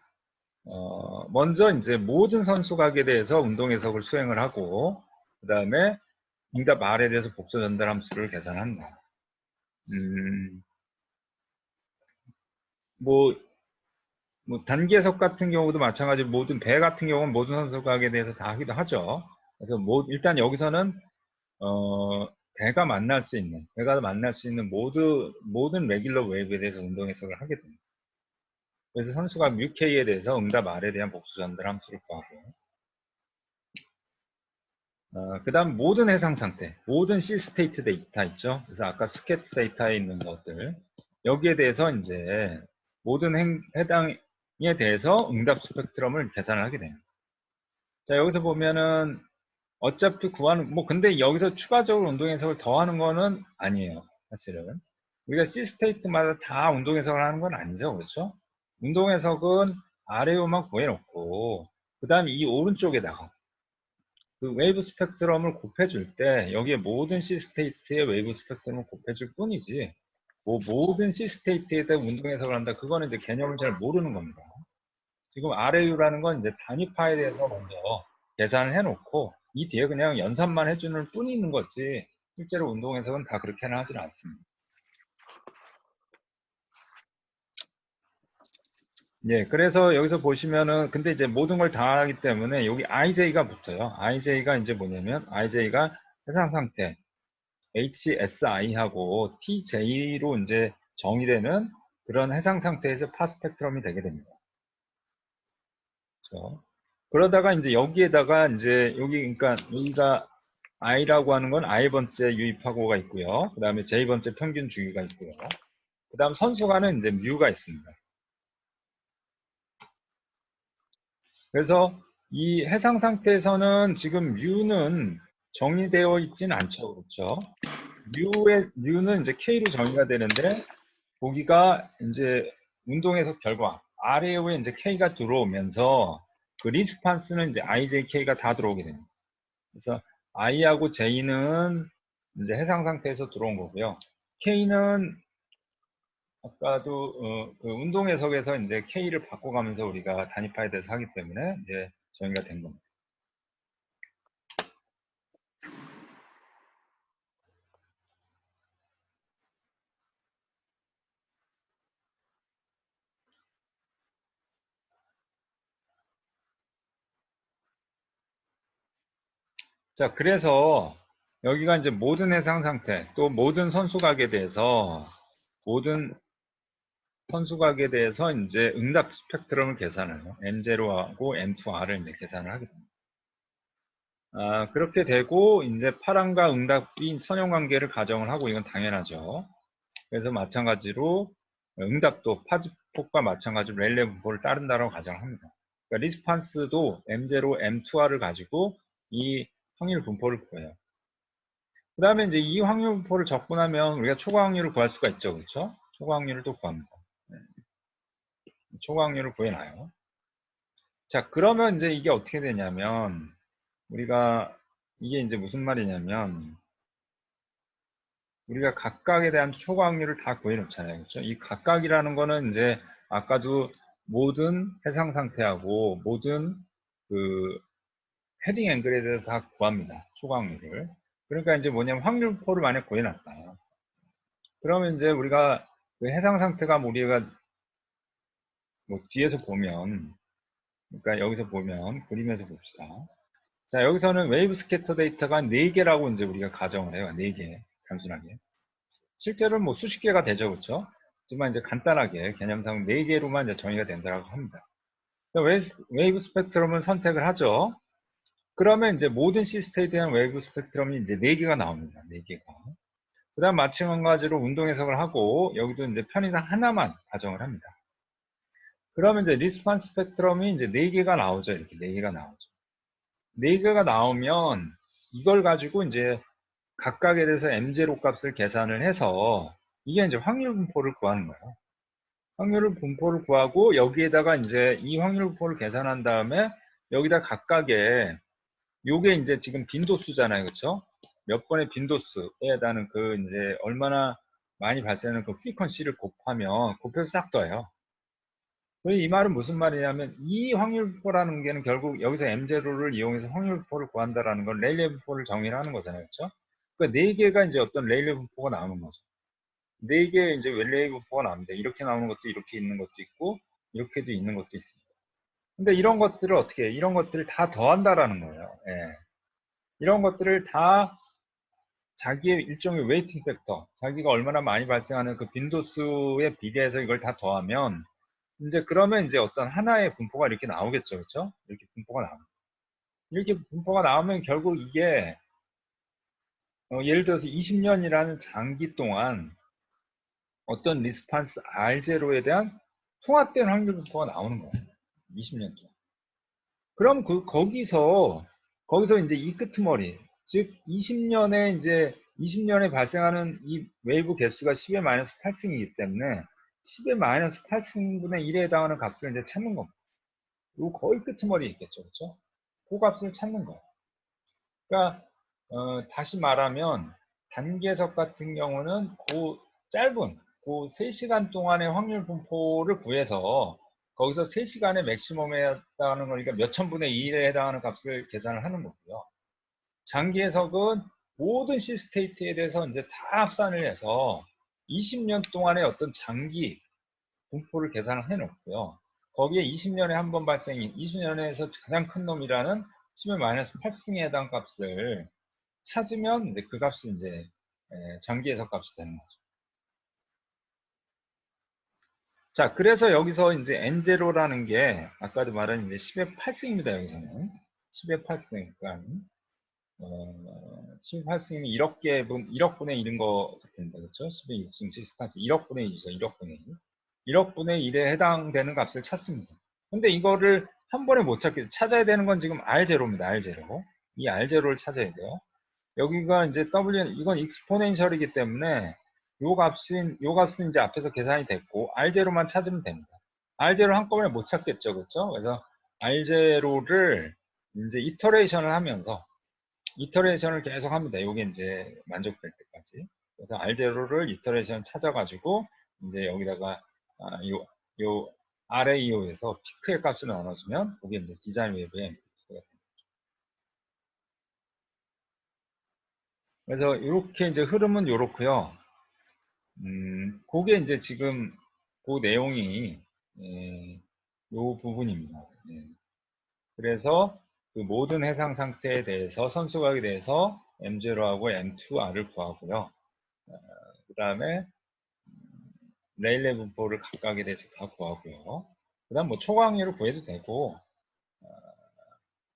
먼저 이제 모든 선수각에 대해서 운동 해석을 수행을 하고 그 다음에 응답 R에 대해서 복수 전달 함수를 계산한다. 뭐 단기 해석 같은 경우도 마찬가지로 모든 배 같은 경우는 모든 선수각에 대해서 다 하기도 하죠. 그래서 일단 여기서는 배가 만날 수 있는 모든 레귤러 웨이브에 대해서 운동 해석을 하게 됩니다. 그래서 선수각 뮤K에 대해서 응답 R에 대한 복수 전달 함수를 구하고 그 다음 모든 해상 상태, 모든 C 스테이트 데이터 있죠. 그래서 아까 스케트 데이터에 있는 것들 여기에 대해서 이제 모든 해당에 대해서 응답 스펙트럼을 계산을 하게 돼요. 자, 여기서 보면은 어차피 구하는 근데 여기서 추가적으로 운동 해석을 더하는 거는 아니에요. 사실은 우리가 C 스테이트마다 다 운동 해석을 하는 건 아니죠. 그렇죠? 운동 해석은 아래로만 구해놓고 그 다음 이 오른쪽에다가 그 웨이브 스펙트럼을 곱해줄 때 여기에 모든 C 스테이트의 웨이브 스펙트럼을 곱해줄 뿐이지 모든 C 스테이트에 대해 운동 해석을 한다. 그거는 이제 개념을 잘 모르는 겁니다. 지금 RAU라는 건 이제 단위파에 대해서 먼저 계산을 해놓고 이 뒤에 그냥 연산만 해주는 뿐이 있는 거지 실제로 운동 해석은 다 그렇게는 하지는 않습니다. 예, 그래서 여기서 보시면은 근데 이제 모든 걸 다 하기 때문에 여기 IJ가 붙어요. IJ가 이제 뭐냐면 IJ가 해상 상태 HSI하고 TJ로 이제 정의되는 그런 해상 상태에서 파 스펙트럼이 되게 됩니다. 그렇죠? 그러다가 이제 여기에다가 이제 그러니까 여기가 I라고 하는 건 I번째 유입하고가 있고요. 그 다음에 J번째 평균 주기가 있고요. 그 다음 선수가는 이제 뮤가 있습니다. 그래서 이 해상 상태에서는 지금 뮤는 정의되어 있진 않죠. 그렇죠? 뮤는 이제 K로 정의가 되는데 거기가 이제 운동에서 결과 RAO에 이제 K가 들어오면서 그 리스판스는 이제 IJK가 다 들어오게 됩니다. 그래서 I하고 J는 이제 해상 상태에서 들어온 거고요. K는 아까도 그 운동 해석에서 이제 K를 바꿔가면서 우리가 단위파에 대해서 하기 때문에 이제 정의가 된 겁니다. 자, 그래서 여기가 이제 모든 해상 상태, 또 모든 선수각에 대해서 이제 응답 스펙트럼을 계산해요. M0하고 M2R을 이제 계산을 하게 됩니다. 그렇게 되고 이제 파랑과 응답이 선형 관계를 가정을 하고 이건 당연하죠. 그래서 마찬가지로 응답도 파즈폭과 마찬가지로 렐레 분포를 따른다고 가정합니다. 그러니까 리스판스도 M0, M2R을 가지고 이 확률 분포를 구해요. 그 다음에 이제 이 확률 분포를 적분하면 우리가 초과 확률을 구할 수가 있죠. 그렇죠? 초과 확률을 또 구합니다. 초과 확률을 구해놔요. 자, 그러면 이제 이게 어떻게 되냐면 우리가 이게 이제 무슨 말이냐면 우리가 각각에 대한 초과 확률을 다 구해놓잖아요. 그렇죠? 이 각각이라는 거는 이제 아까도 모든 해상 상태하고 모든 그 헤딩 앵글에 대해서 다 구합니다. 초과 확률을. 그러니까 이제 뭐냐면 확률포를 만약 구해놨다. 그러면 이제 우리가 그 해상 상태가 우리가 뭐 뒤에서 보면 그러니까 여기서 보면 그림에서 봅시다. 자, 여기서는 웨이브 스캐터 데이터가 4개라고 이제 우리가 가정을 해요. 4개. 단순하게. 실제로는 뭐 수십 개가 되죠. 그렇죠? 하지만 이제 간단하게 개념상 4개로만 이제 정의가 된다고 합니다. 웨이브 스펙트럼을 선택을 하죠. 그러면 이제 모든 시스템에 대한 웨이브 스펙트럼이 이제 4개가 나옵니다. 4개가. 그 다음 마찬가지로 운동 해석을 하고 여기도 이제 편의상 하나만 가정을 합니다. 그러면 이제 리스폰스 스펙트럼이 이제 4개가 나오죠. 이렇게 4개가 나오죠. 4개가 나오면 이걸 가지고 이제 각각에 대해서 M0 값을 계산을 해서 이게 이제 확률 분포를 구하는 거예요. 확률 분포를 구하고 여기에다가 이제 이 확률 분포를 계산한 다음에 여기다 각각의 요게 이제 지금 빈도수잖아요. 그렇죠? 몇 번의 빈도수에 해당하는 그 이제 얼마나 많이 발생하는 그 프리퀀시를 곱해서 싹 더해요. 이 말은 무슨 말이냐면 이 확률분포라는 게는 결국 여기서 M0를 이용해서 확률분포를 구한다라는 건 레일리 분포를 정의를 하는 거잖아요. 그렇죠? 그러니까 4개가 이제 어떤 레일리 분포가 나오는 거죠. 4개의 이제 레일리 분포가 나옵니다. 이렇게 나오는 것도 이렇게 있는 것도 있고 이렇게도 있는 것도 있습니다. 근데 이런 것들을 어떻게 해? 이런 것들을 다 더한다라는 거예요. 예. 이런 것들을 다 자기의 일종의 웨이팅 팩터, 자기가 얼마나 많이 발생하는 그 빈도수에 비례해서 이걸 다 더하면 이제 그러면 이제 어떤 하나의 분포가 이렇게 나오겠죠. 그렇죠? 이렇게 분포가 나옵니다. 이렇게 분포가 나오면 결국 이게 예를 들어서 20년이라는 장기 동안 어떤 리스판스 R0에 대한 통합된 확률 분포가 나오는 거예요. 20년 동안. 그럼 거기서 이제 이 끄트머리, 즉 20년에 발생하는 이 웨이브 개수가 10의 마이너스 8승이기 때문에 10의 마이너스 8승분의 1에 해당하는 값을 이제 찾는 겁니다. 요 거의 끄트머리 있겠죠. 그렇죠? 그 값을 찾는 거예요. 그러니까 다시 말하면 단계석 같은 경우는 그 짧은 그 3시간 동안의 확률 분포를 구해서 거기서 3시간의 맥시멈에 해당하는 거니까 몇천분의 1에 해당하는 값을 계산을 하는 거고요. 장기 해석은 모든 시스테이트에 대해서 이제 다 합산을 해서 20년 동안의 어떤 장기 분포를 계산을 해 놓고요. 거기에 20년에 한 번 발생인 20년에서 가장 큰 놈이라는 10의 마이너스 8승에 해당 값을 찾으면 이제 그 값이 이제 장기 해석 값이 되는 거죠. 자, 그래서 여기서 이제 N0라는 게 아까도 말한 이제 10의 8승입니다. 여기서는 10의 8승, 그러니까 10의 8승이면 1억 분의 1인 거 같은데, 그렇죠? 10의 6승, 10의 8승, 1억 분의 1이죠. 1억 분의 1. 1억 분의 1에 해당되는 값을 찾습니다. 근데 이거를 한 번에 못 찾겠죠. 찾아야 되는 건 지금 R0입니다. R0. 이 R0를 찾아야 돼요. 여기가 이제 W, 이건 익스포넨셜이기 때문에 요 값은 이제 앞에서 계산이 됐고, R0만 찾으면 됩니다. R0 한꺼번에 못 찾겠죠. 그렇죠? 그래서 R0를 이제 이터레이션을 계속 합니다. 요게 이제 만족될 때까지. 그래서 R0를 이터레이션 찾아가지고, 이제 여기다가, 요 RAO에서 피크의 값을 나눠주면, 그게 이제 디자인 웨이브의 MPT가 됩니다. 그래서 이렇게 이제 흐름은 요렇고요. 그게 이제 지금 그 내용이 요 부분입니다. 예. 그래서 그 모든 해상 상태에 대해서 선수각에 대해서 M0하고 M2R을 구하고요. 그 다음에 레일레 분포를 각각에 대해서 다 구하고요. 그 다음 뭐 초과확률을 구해도 되고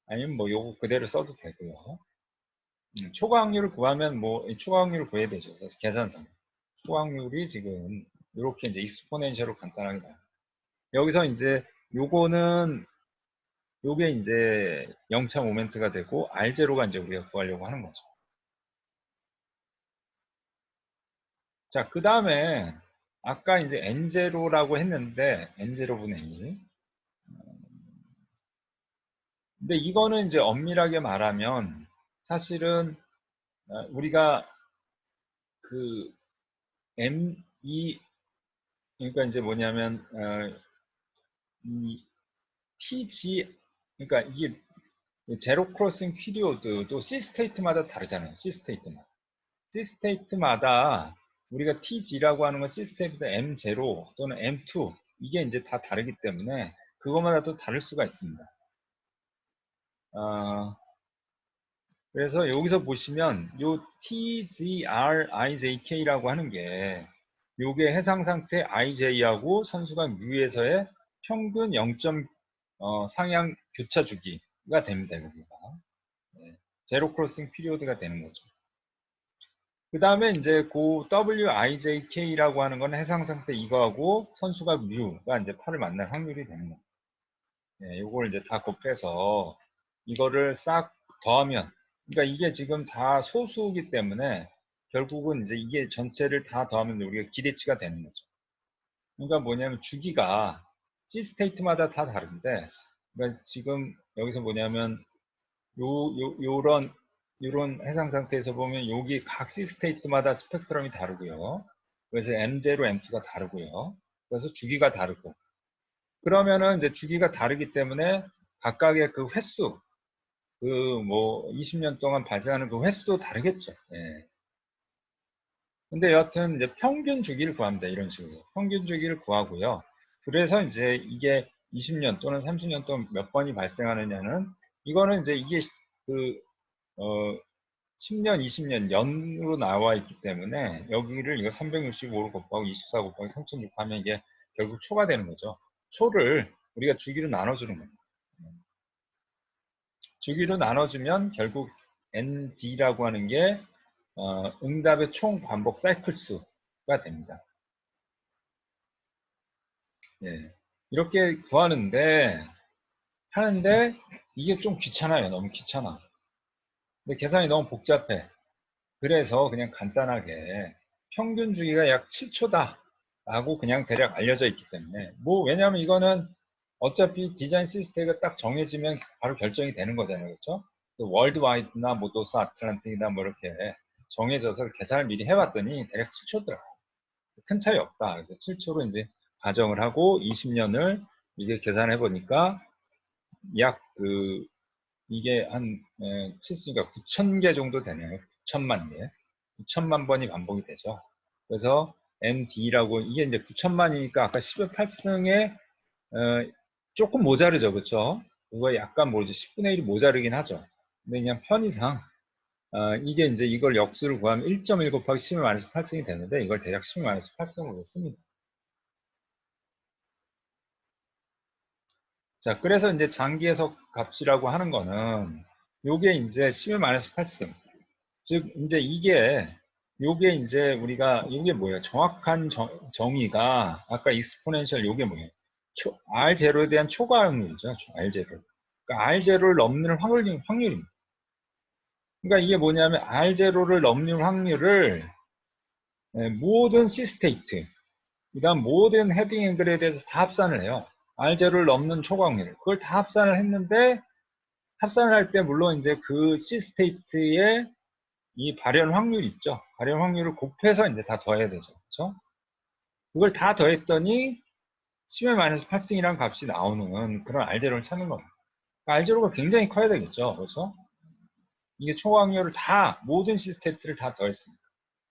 아니면 뭐 요거 그대로 써도 되고요. 초과확률을 구하면 뭐 초과확률을 구해야 되죠. 그래서 계산상 초과확률이 지금 이렇게 이제 익스포넨셜로 간단하게 나와요. 여기서 이제 요게 이제 0차 모멘트가 되고 R0가 이제 우리가 구하려고 하는 거죠. 자, 그 다음에 아까 이제 N0라고 했는데 N0분의 1. 근데 이거는 이제 엄밀하게 말하면 사실은 우리가 그 M2 그러니까 이제 뭐냐면 이 TG 그러니까 이게 제로 크로싱 피리오드도 시스테이트마다 다르잖아요. 시스테이트마다 우리가 TG라고 하는 건 시스테이트 M0 또는 M2 이게 이제 다 다르기 때문에 그것마다 또 다를 수가 있습니다. 그래서 여기서 보시면 요 TGRIJK라고 하는 게 요게 해상 상태 IJ하고 선수가 U에서의 평균 0점 상향 교차 주기가 됩니다. 여기가 제로 크로싱 피리오드가 되는 거죠. 그 다음에 이제 그 WIJK라고 하는 건 해상 상태 이거하고 선수가 뮤가 이제 8을 만날 확률이 되는 거예요. 예, 요걸 이제 다 곱해서 이거를 싹 더하면, 그러니까 이게 지금 다 소수이기 때문에 결국은 이제 이게 전체를 다 더하면 우리가 기대치가 되는 거죠. 그러니까 뭐냐면 주기가 C스테이트마다 다 다른데, 그러니까 지금 여기서 뭐냐면 요런 해상 상태에서 보면 여기 각 C스테이트마다 스펙트럼이 다르고요. 그래서 M0, M2가 다르고요. 그래서 주기가 다르고. 그러면은 이제 주기가 다르기 때문에 각각의 그 횟수, 그 뭐 20년 동안 발생하는 그 횟수도 다르겠죠. 예. 근데 여하튼 이제 평균 주기를 구합니다. 이런 식으로. 평균 주기를 구하고요. 그래서 이제 이게 20년 또는 30년 동안 몇 번이 발생하느냐는, 이거는 이제 이게 그, 10년, 20년 연으로 나와 있기 때문에 여기를 이거 365를 곱하고 24 곱하기 3,600 하면 이게 결국 초가 되는 거죠. 초를 우리가 주기로 나눠주는 겁니다. 주기로 나눠주면 결국 ND라고 하는 게 응답의 총 반복 사이클 수가 됩니다. 예. 이렇게 하는데 이게 좀 귀찮아요. 너무 귀찮아. 근데 계산이 너무 복잡해. 그래서 그냥 간단하게 평균 주기가 약 7초다 라고 그냥 대략 알려져 있기 때문에, 뭐 왜냐하면 이거는 어차피 디자인 시스템이 딱 정해지면 바로 결정이 되는 거잖아요. 그렇죠? 월드와이드나 모도스 아틀란틱이나 뭐 이렇게 정해져서 계산을 미리 해봤더니 대략 7초더라. 큰 차이 없다. 그래서 7초로 이제 가정을 하고 20년을 이게 계산해 보니까 약 이게 한 7수니까 9천 개 정도 되네요. 9천만 개. 9천만 번이 반복이 되죠. 그래서 ND라고, 이게 이제 9천만이니까 아까 10의 8승에 조금 모자르죠. 그렇죠? 그거 약간 모르죠. 10분의 1이 모자르긴 하죠. 근데 그냥 편의상 이게 이제 이걸 역수를 구하면 1.1 곱하기 10의 마이너스 8승이 되는데, 이걸 대략 10의 마이너스 8승으로 씁니다. 자, 그래서 이제 장기 해석 값이라고 하는 거는 요게 이제 10의 마이너스 8승. 즉, 이제 요게 이제 우리가, 요게 뭐예요? 정확한 정의가, 아까 익스포넨셜 요게 뭐예요? R0에 대한 초과 확률이죠. R0. 그러니까 R0를 넘는 확률입니다. 그러니까 이게 뭐냐면 R0를 넘는 확률을 모든 C스테이트, 그다음 모든 헤딩 앵글에 대해서 다 합산을 해요. R0를 넘는 초과 확률. 그걸 다 합산을 했는데, 합산을 할 때 물론 이제 그 C스테이트의 이 발현 확률 있죠. 발현 확률을 곱해서 이제 다 더해야 되죠. 그렇죠? 그걸 다 더했더니 10의 마이너스 8승이라는 값이 나오는 그런 R0를 찾는 겁니다. 그러니까 R0가 굉장히 커야 되겠죠. 그렇죠? 이게 초확률을 다, 모든 시스테이트를 다 더했습니다.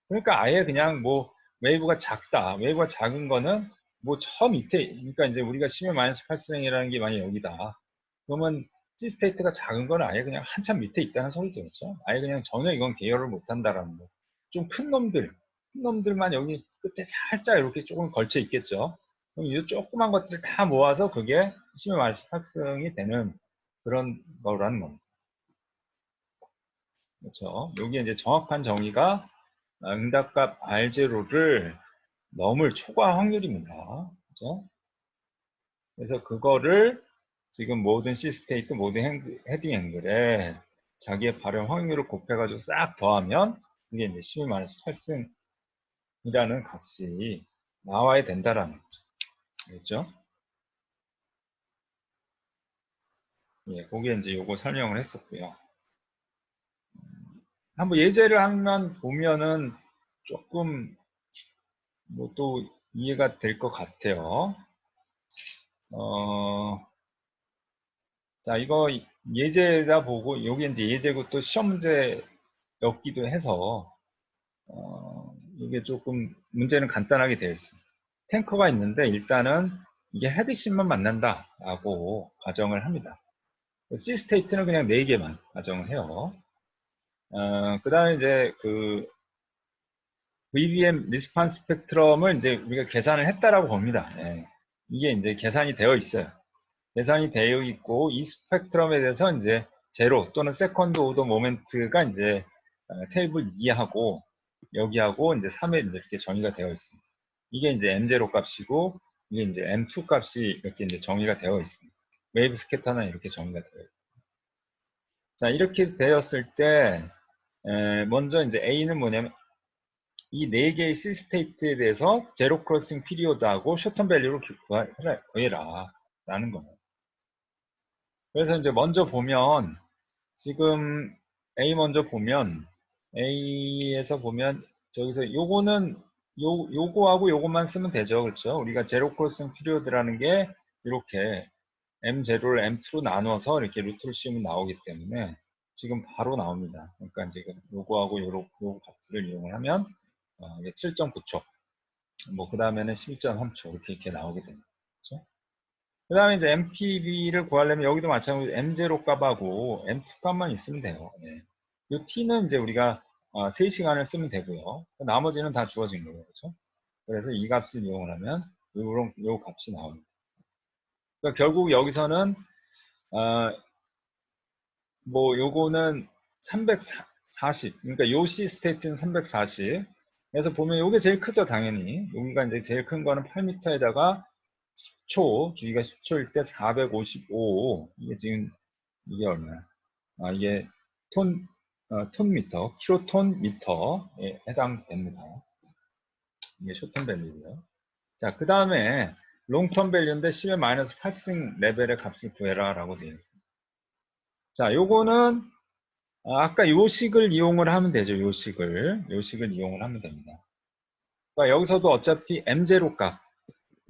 그러니까 아예 그냥 뭐 웨이브가 작다. 웨이브가 작은 거는 뭐 저 밑에, 그러니까 이제 우리가 10의 마이너스 8승이라는 게 만약 여기다. 그러면 C스테이트가 작은 거는 아예 그냥 한참 밑에 있다는 소리죠. 그렇죠? 아예 그냥 전혀 이건 계열을 못 한다라는 거. 좀 큰 놈들만 여기 끝에 살짝 이렇게 조금 걸쳐 있겠죠. 그럼 이 조그만 것들을 다 모아서 그게 10의 마이너스 8승이 되는 그런 거라는 겁니다. 그렇죠? 여기 이제 정확한 정의가 응답값 R0를 넘을 초과 확률입니다. 그렇죠? 그래서 그거를 지금 모든 C스테이트, 모든 헤딩 앵글에 자기의 발현 확률을 곱해가지고 싹 더하면 이게 이제 12 마이너스 8승이라는 값이 나와야 된다라는 거죠. 알겠죠? 예, 거기에 이제 요거 설명을 했었고요. 한번 예제를 한번 보면은 조금 뭐 또 이해가 될 것 같아요. 자, 이거 예제다 보고, 여기 이제 예제고 또 시험 문제였기도 해서, 이게 조금 문제는 간단하게 되어 있습니다. 탱커가 있는데 일단은 이게 헤드십만 만난다라고 가정을 합니다. C스테이트는 그냥 4개만 가정을 해요. 그 다음에 이제 VBM 리스판스 스펙트럼을 이제 우리가 계산을 했다라고 봅니다. 예. 이게 이제 계산이 되어 있어요. 계산이 되어 있고, 이 스펙트럼에 대해서 이제 제로 또는 세컨드 오더 모멘트가 이제 테이블 2하고, 여기하고 이제 3에 이제 이렇게 정의가 되어 있습니다. 이게 이제 M0 값이고, 이게 이제 M2 값이 이렇게 이제 정의가 되어 있습니다. 웨이브 스캐터는 이렇게 정의가 되어 있습니다. 자, 이렇게 되었을 때, 먼저 이제 A는 뭐냐면, 이 네 개의 C 스테이트에 대해서 제로 크로싱 피리오드하고 쇼텀 밸류를 구해라. 라는 거예요. 그래서 이제 먼저 보면, 지금 A 먼저 보면, A에서 보면, 저기서 요거는, 요거하고 요것만 쓰면 되죠. 그렇죠? 우리가 제로 크로싱 피리오드라는 게 이렇게 M0를 M2로 나누어서 이렇게 루트를 씌우면 나오기 때문에 지금 바로 나옵니다. 그러니까 지금 요거하고 요 값들을 이용을 하면 이게 7.9초, 뭐 그 다음에는 12.3초 이렇게 나오게 됩니다. 그렇죠? 그 다음에 이제 MPV를 구하려면 여기도 마찬가지로 M0 값하고 M2 값만 있으면 돼요. 네. 이 T는 이제 우리가 3시간을 쓰면 되고요. 나머지는 다 주어진 거예요. 그렇죠? 그래서 이 값을 이용을 하면 요 값이 나옵니다. 그러니까 결국 여기서는 뭐 요거는 340, 그러니까 요 C 스테이트는 340. 그래서 보면 요게 제일 크죠, 당연히. 여기가 이제 제일 큰 거는 8m에다가 10초, 주기가 10초일 때 455. 이게 지금 이게 얼마야? 이게 톤미터, 킬로톤 미터에 해당됩니다. 이게 쇼톤 밸류고요. 자, 그 다음에 롱텀 밸류인데 10의 마이너스 8승 레벨의 값을 구해라 라고 되어 있습니다. 자, 요거는 아까 요식을 이용을 하면 되죠. 요식을 이용을 하면 됩니다. 그러니까 여기서도 어차피 M0 값.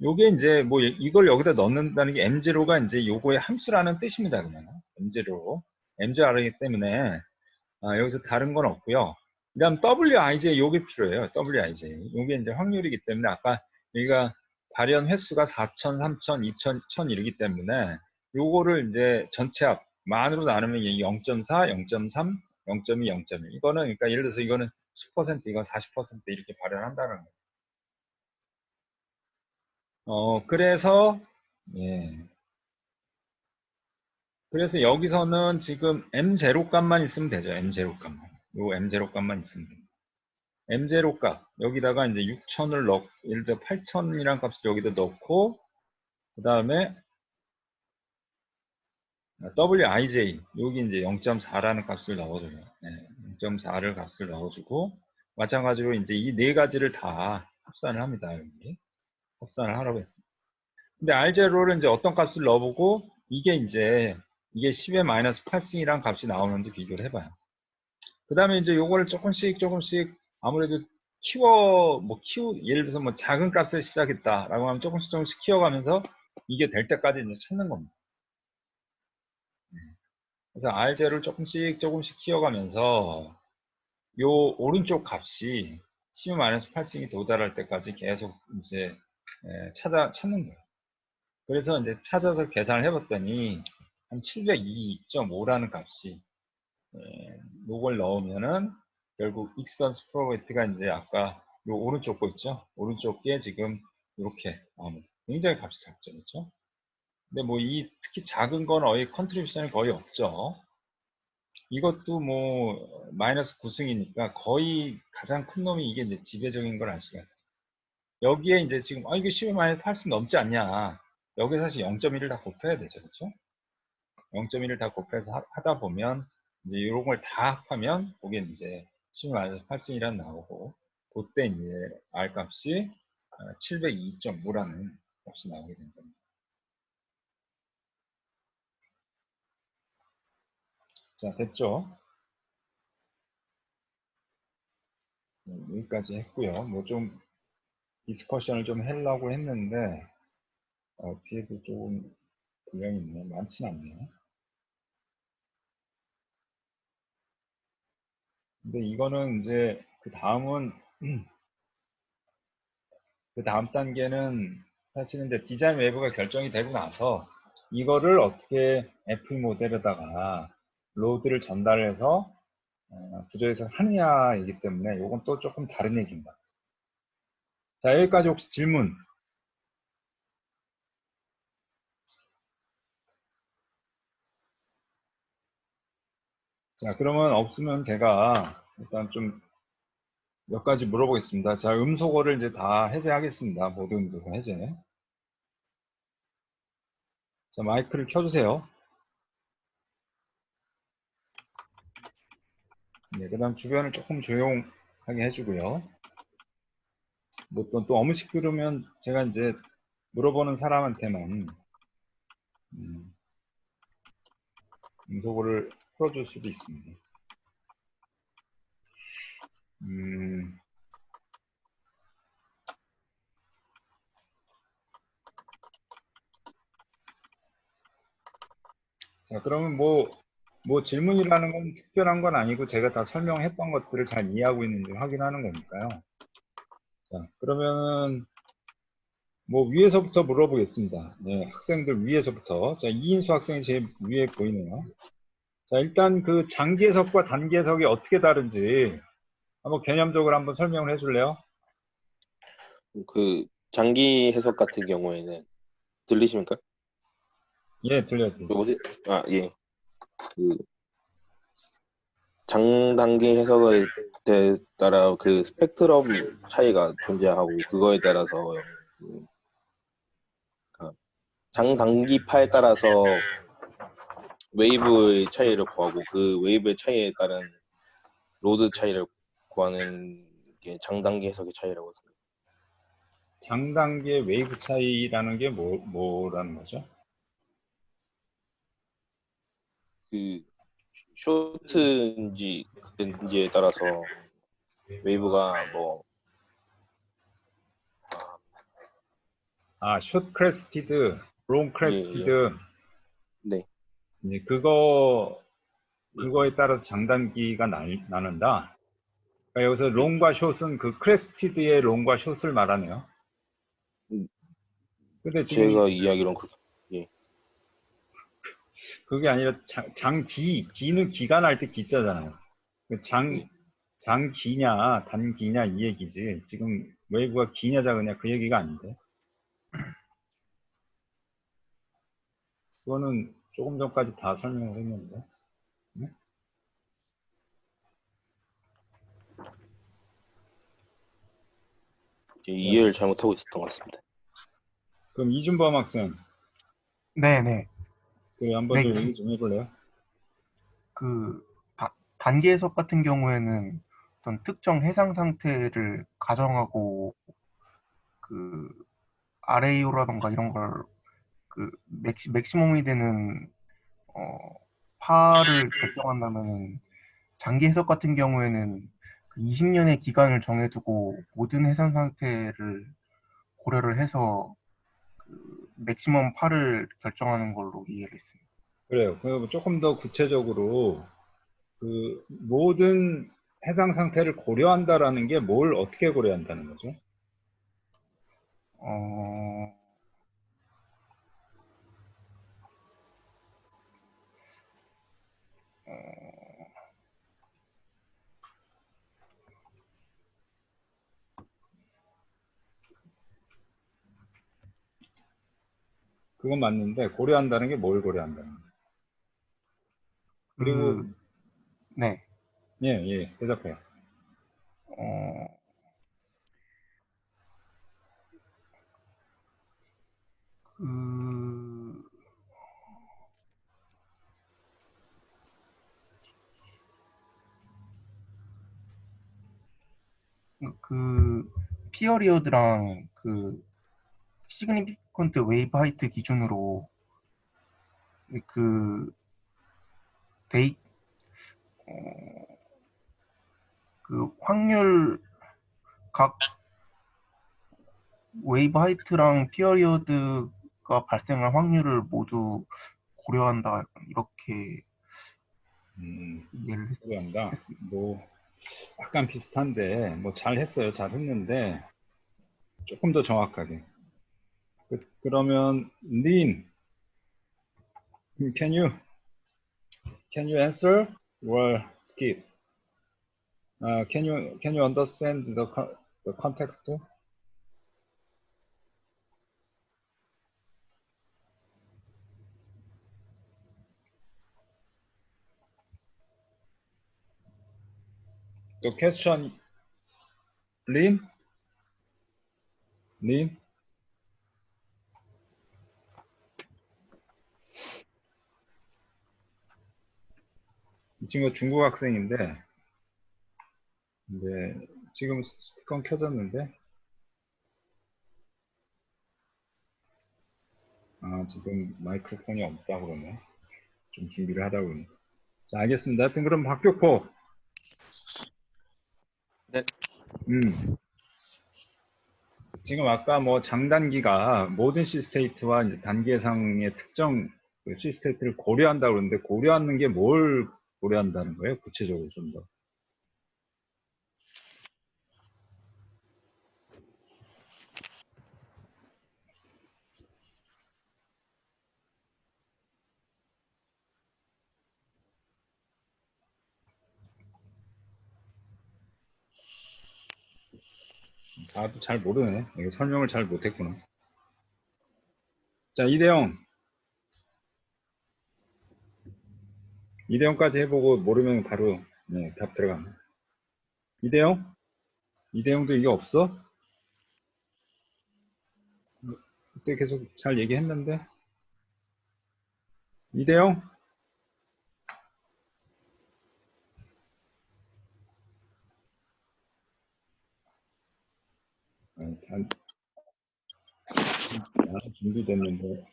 요게 이제 뭐 이걸 여기다 넣는다는 게 M0가 이제 요거의 함수라는 뜻입니다. 그냥 M0. M0이기 때문에 여기서 다른 건 없고요. 그 다음 WIJ 요게 필요해요. WIJ. 요게 이제 확률이기 때문에 아까 여기가 발현 횟수가 4,000, 3,000, 2,000, 1,000 이르기 때문에 요거를 이제 전체 합 만으로 나누면 0.4, 0.3, 0.2, 0.1. 이거는 그러니까 예를 들어서 이거는 10%, 이건 40% 이렇게 발현한다는 거예요. 그래서 예. 그래서 여기서는 지금 M0 값만 있으면 되죠. M0 값만. 요 M0 값만 있으면 됩니다. M0 값 여기다가 이제 6,000을 넣고 예를 들어 8,000이라는 값을 여기다 넣고 그 다음에 WIJ 여기 이제 0.4라는 값을 넣어줘요. 네, 0.4를 값을 넣어주고 마찬가지로 이제 이 네 가지를 다 합산을 합니다. 여기 합산을 하라고 했습니다. 근데 R0를 이제 어떤 값을 넣어보고 이게 10의 마이너스 8승이란 값이 나오는지 비교를 해봐요. 그 다음에 이제 요거를 조금씩 아무래도 예를 들어서 뭐 작은 값을 시작했다라고 하면 조금씩 키워가면서 이게 될 때까지 이제 찾는 겁니다. 그래서 R0를 조금씩 키워가면서 요 오른쪽 값이 10-8승이 도달할 때까지 계속 이제 찾는 거예요. 그래서 이제 찾아서 계산을 해봤더니 한 702.5라는 값이 요걸 넣으면은 결국 익스턴스 프로베이트가 이제 아까 요 오른쪽 거 있죠? 오른쪽 게 지금 이렇게 나옵니다. 굉장히 값이 작죠, 그렇죠? 근데 뭐 이 특히 작은 건 컨트리뷰션이 거의 없죠. 이것도 뭐 마이너스 9승이니까 거의 가장 큰 놈이 이게 이제 지배적인 걸 알 수가 있어요. 여기에 이제 지금 이게 10의 마이너스 8승 넘지 않냐? 여기에 사실 0.1을 다 곱해야 되죠, 그렇죠? 0.1을 다 곱해서 하다 보면 이제 이런 걸 다 합하면 그게 이제 10의 8승이란 나오고 그때 이제 R 값이 702.5라는 값이 나오게 된 겁니다. 자, 됐죠? 여기까지 했고요. 뭐 좀 디스커션을 좀 하려고 했는데 뒤에도 조금 분량이 있네. 많진 않네요. 근데 이거는 이제 그 다음 단계는 사실은 이제 디자인 외부가 결정이 되고 나서 이거를 어떻게 FE 모델에다가 로드를 전달해서 구조해서 하느냐이기 때문에 이건 또 조금 다른 얘기입니다. 자, 여기까지 혹시 질문? 자, 그러면 없으면 제가 일단 좀 몇 가지 물어보겠습니다. 자, 음소거를 이제 다 해제하겠습니다. 모든 음소거 해제. 자, 마이크를 켜주세요. 네, 그 다음 주변을 조금 조용하게 해주고요. 뭐 또 너무 시끄러우면 제가 이제 물어보는 사람한테만 음소거를 풀어줄 수도 있습니다. 자, 그러면 뭐 질문이라는 건 특별한 건 아니고 제가 다 설명했던 것들을 잘 이해하고 있는지 확인하는 거니까요. 자, 그러면 뭐 위에서부터 물어보겠습니다. 네, 학생들 위에서부터. 자, 이인수 학생이 제일 위에 보이네요. 자, 일단 그 장기 해석과 단기 해석이 어떻게 다른지 한번 개념적으로 한번 설명을 해줄래요? 그 장기 해석 같은 경우에는 들리십니까? 예, 들려요. 여보세요? 아, 예. 그 장단기 해석에 따라 그 스펙트럼 차이가 존재하고 그거에 따라서 그 장단기파에 따라서 웨이브의 차이를 구하고 그 웨이브의 차이에 따른 로드 차이를 구하는 게 장단기 해석의 차이라고 생각합니다. 장단기의 웨이브 차이라는 게 뭐라는 거죠? 그 쇼트인지 큰지에 따라서 웨이브가 뭐 숏 크레스티드, 롱 예, 예. 크레스티드, 네. 이제 그거에 따라서 장단기가 나눈다. 그러니까 여기서 예. 롱과 숏은 그 크레스티드의 롱과 숏을 말하네요. 근데 지금 제가 이야기로는 그렇게 예. 그게 아니라 기는 기가 날 때 기자잖아요. 그 예. 장기냐 단기냐 이 얘기지. 지금 웨이브가 기냐 작으냐 그 얘기가 아닌데. 그거는 조금 전까지 다 설명을 했는데. 네? 이해를 잘못하고 있었던 것 같습니다. 그럼 이준범 학생, 네네. 그 한번 네, 좀 얘기 좀 해볼래요? 그 단기 해석 같은 경우에는 어떤 특정 해상 상태를 가정하고 그 RAO라던가 이런 걸 그 맥시멈이 되는 파를 결정한다면은 장기 해석 같은 경우에는 그 20년의 기간을 정해두고 모든 해상 상태를 고려를 해서 그 맥시멈 파를 결정하는 걸로 이해를 했습니다. 그래요. 그 조금 더 구체적으로 그 모든 해상 상태를 고려한다라는 게 뭘 어떻게 고려한다는 거죠? 어, 그건 맞는데 고려한다는 게 뭘 고려한다는 거예요? 그리고 네. 예, 대답해요. 어, 그, 피어리어드랑 그 시그니피컨트 웨이브 하이트 기준으로 그 데이 그 확률 각 웨이브 하이트랑 피어리어드가 발생할 확률을 모두 고려한다 이렇게 이해를 고려한다. 했습니다. 뭐 약간 비슷한데 뭐 잘했어요. 잘했는데 조금 더 정확하게. 그러면 린, can you answer or skip? Can you understand the context? The question 린? 린? 이 친구가 중국 학생인데, 이제 지금 스피커 켜졌는데, 지금 마이크로폰이 없다고 그러네. 좀 준비를 하다 보니. 자, 알겠습니다. 하여튼 그럼 박격포. 네. 지금 아까 뭐 장단기가 모든 시스테이트와 이제 단계상의 특정 그 시스테이트를 고려한다고 그러는데, 고려하는 게 뭘 고려한다는 거예요? 구체적으로 좀 더. 다들 잘 모르네. 이거 설명을 잘 못했구나. 자, 이대형까지 해보고 모르면 바로 답 들어갑니다. 이대형도 이게 없어? 그때 계속 잘 얘기했는데. 이대형? 준비됐는데.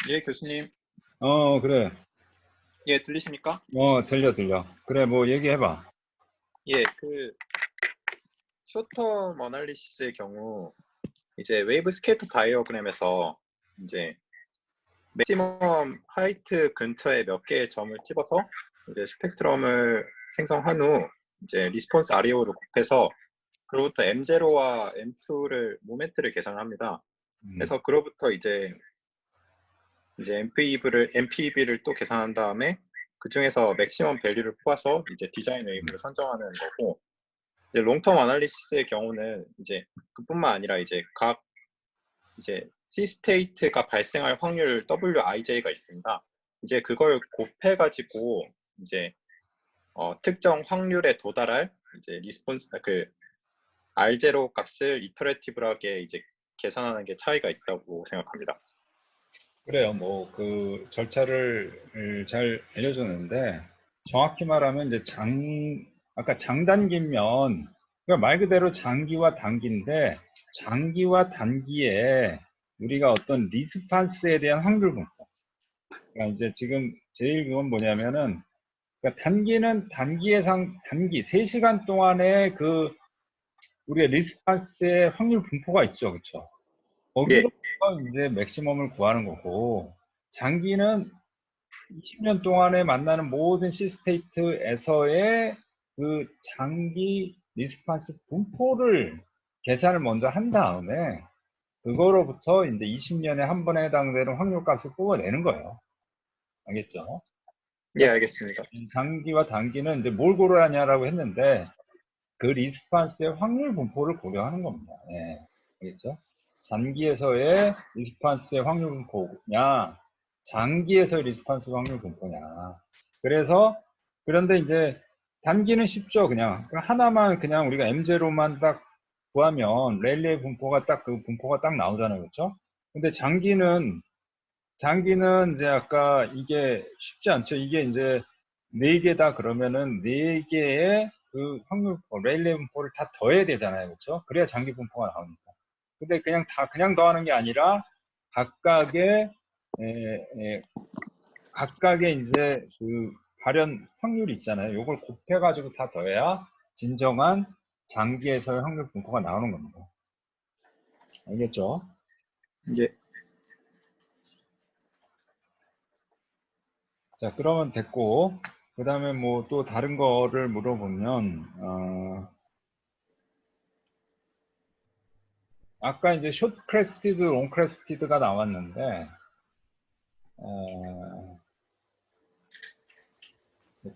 예, 교수님. 그래. 예, 들리십니까? 들려. 그래, 뭐 얘기해봐. 예, 그 쇼텀 어널리시스의 경우 이제 웨이브 스케이터 다이어그램에서 이제 맥시멈 하이트 근처에 몇 개의 점을 집어서 이제 스펙트럼을 생성한 후 이제 리스폰스 REO를 곱해서 그로부터 M0와 M2를 모멘트를 계산합니다. 그래서 그로부터 이제 MPV를 또 계산한 다음에 그 중에서 맥시멈 밸류를 뽑아서 이제 디자인 웨이브를 선정하는 거고, 이제 롱텀 아날리시스의 경우는 이제 그뿐만 아니라 이제 각 이제 C 스테이트가 발생할 확률 WIJ가 있습니다. 이제 그걸 곱해가지고 이제 특정 확률에 도달할 이제 리스폰스 그 R0 값을 이터레티브하게 이제 계산하는 게 차이가 있다고 생각합니다. 그래요. 뭐 그 절차를 잘 알려줬는데, 정확히 말하면 이제 아까 장단기면 그러니까 말 그대로 장기와 단기인데, 장기와 단기에 우리가 어떤 리스판스에 대한 확률 분포. 그러니까 이제 지금 제일 그건 뭐냐면은, 그러니까 단기는 단기 3시간 동안에 그 우리의 리스판스의 확률 분포가 있죠, 그렇죠? 예. 거기로부터 이제 맥시멈을 구하는 거고, 장기는 20년 동안에 만나는 모든 시스테이트에서의 그 장기 리스판스 분포를 계산을 먼저 한 다음에, 그거로부터 이제 20년에 한 번에 해당되는 확률값을 뽑아내는 거예요. 알겠죠? 예, 알겠습니다. 장기와 단기는 이제 뭘 고려하냐라고 했는데, 그 리스판스의 확률 분포를 고려하는 겁니다. 예. 알겠죠? 단기에서의 리스판스의 확률 분포냐, 장기에서의 리스판스 확률 분포냐. 그런데 이제 단기는 쉽죠. 그냥 하나만 그냥 우리가 M0만 딱 구하면 랠리의 분포가 딱 그 분포가 딱 나오잖아요. 그렇죠? 근데 장기는 이제 아까 이게 쉽지 않죠. 이게 이제 4개다 그러면은 4개의 그 확률 랠리 분포를 다 더해야 되잖아요. 그렇죠? 그래야 장기 분포가 나오니까. 근데 그냥 더하는 게 아니라 각각의 이제 그 발현 확률이 있잖아요. 요걸 곱해 가지고 다 더해야 진정한 장기에서의 확률 분포가 나오는 겁니다. 알겠죠? 예. 자, 그러면 됐고, 그 다음에 뭐 또 다른 거를 물어보면, 아까 이제 숏 크레스티드, 롱 크레스티드가 나왔는데,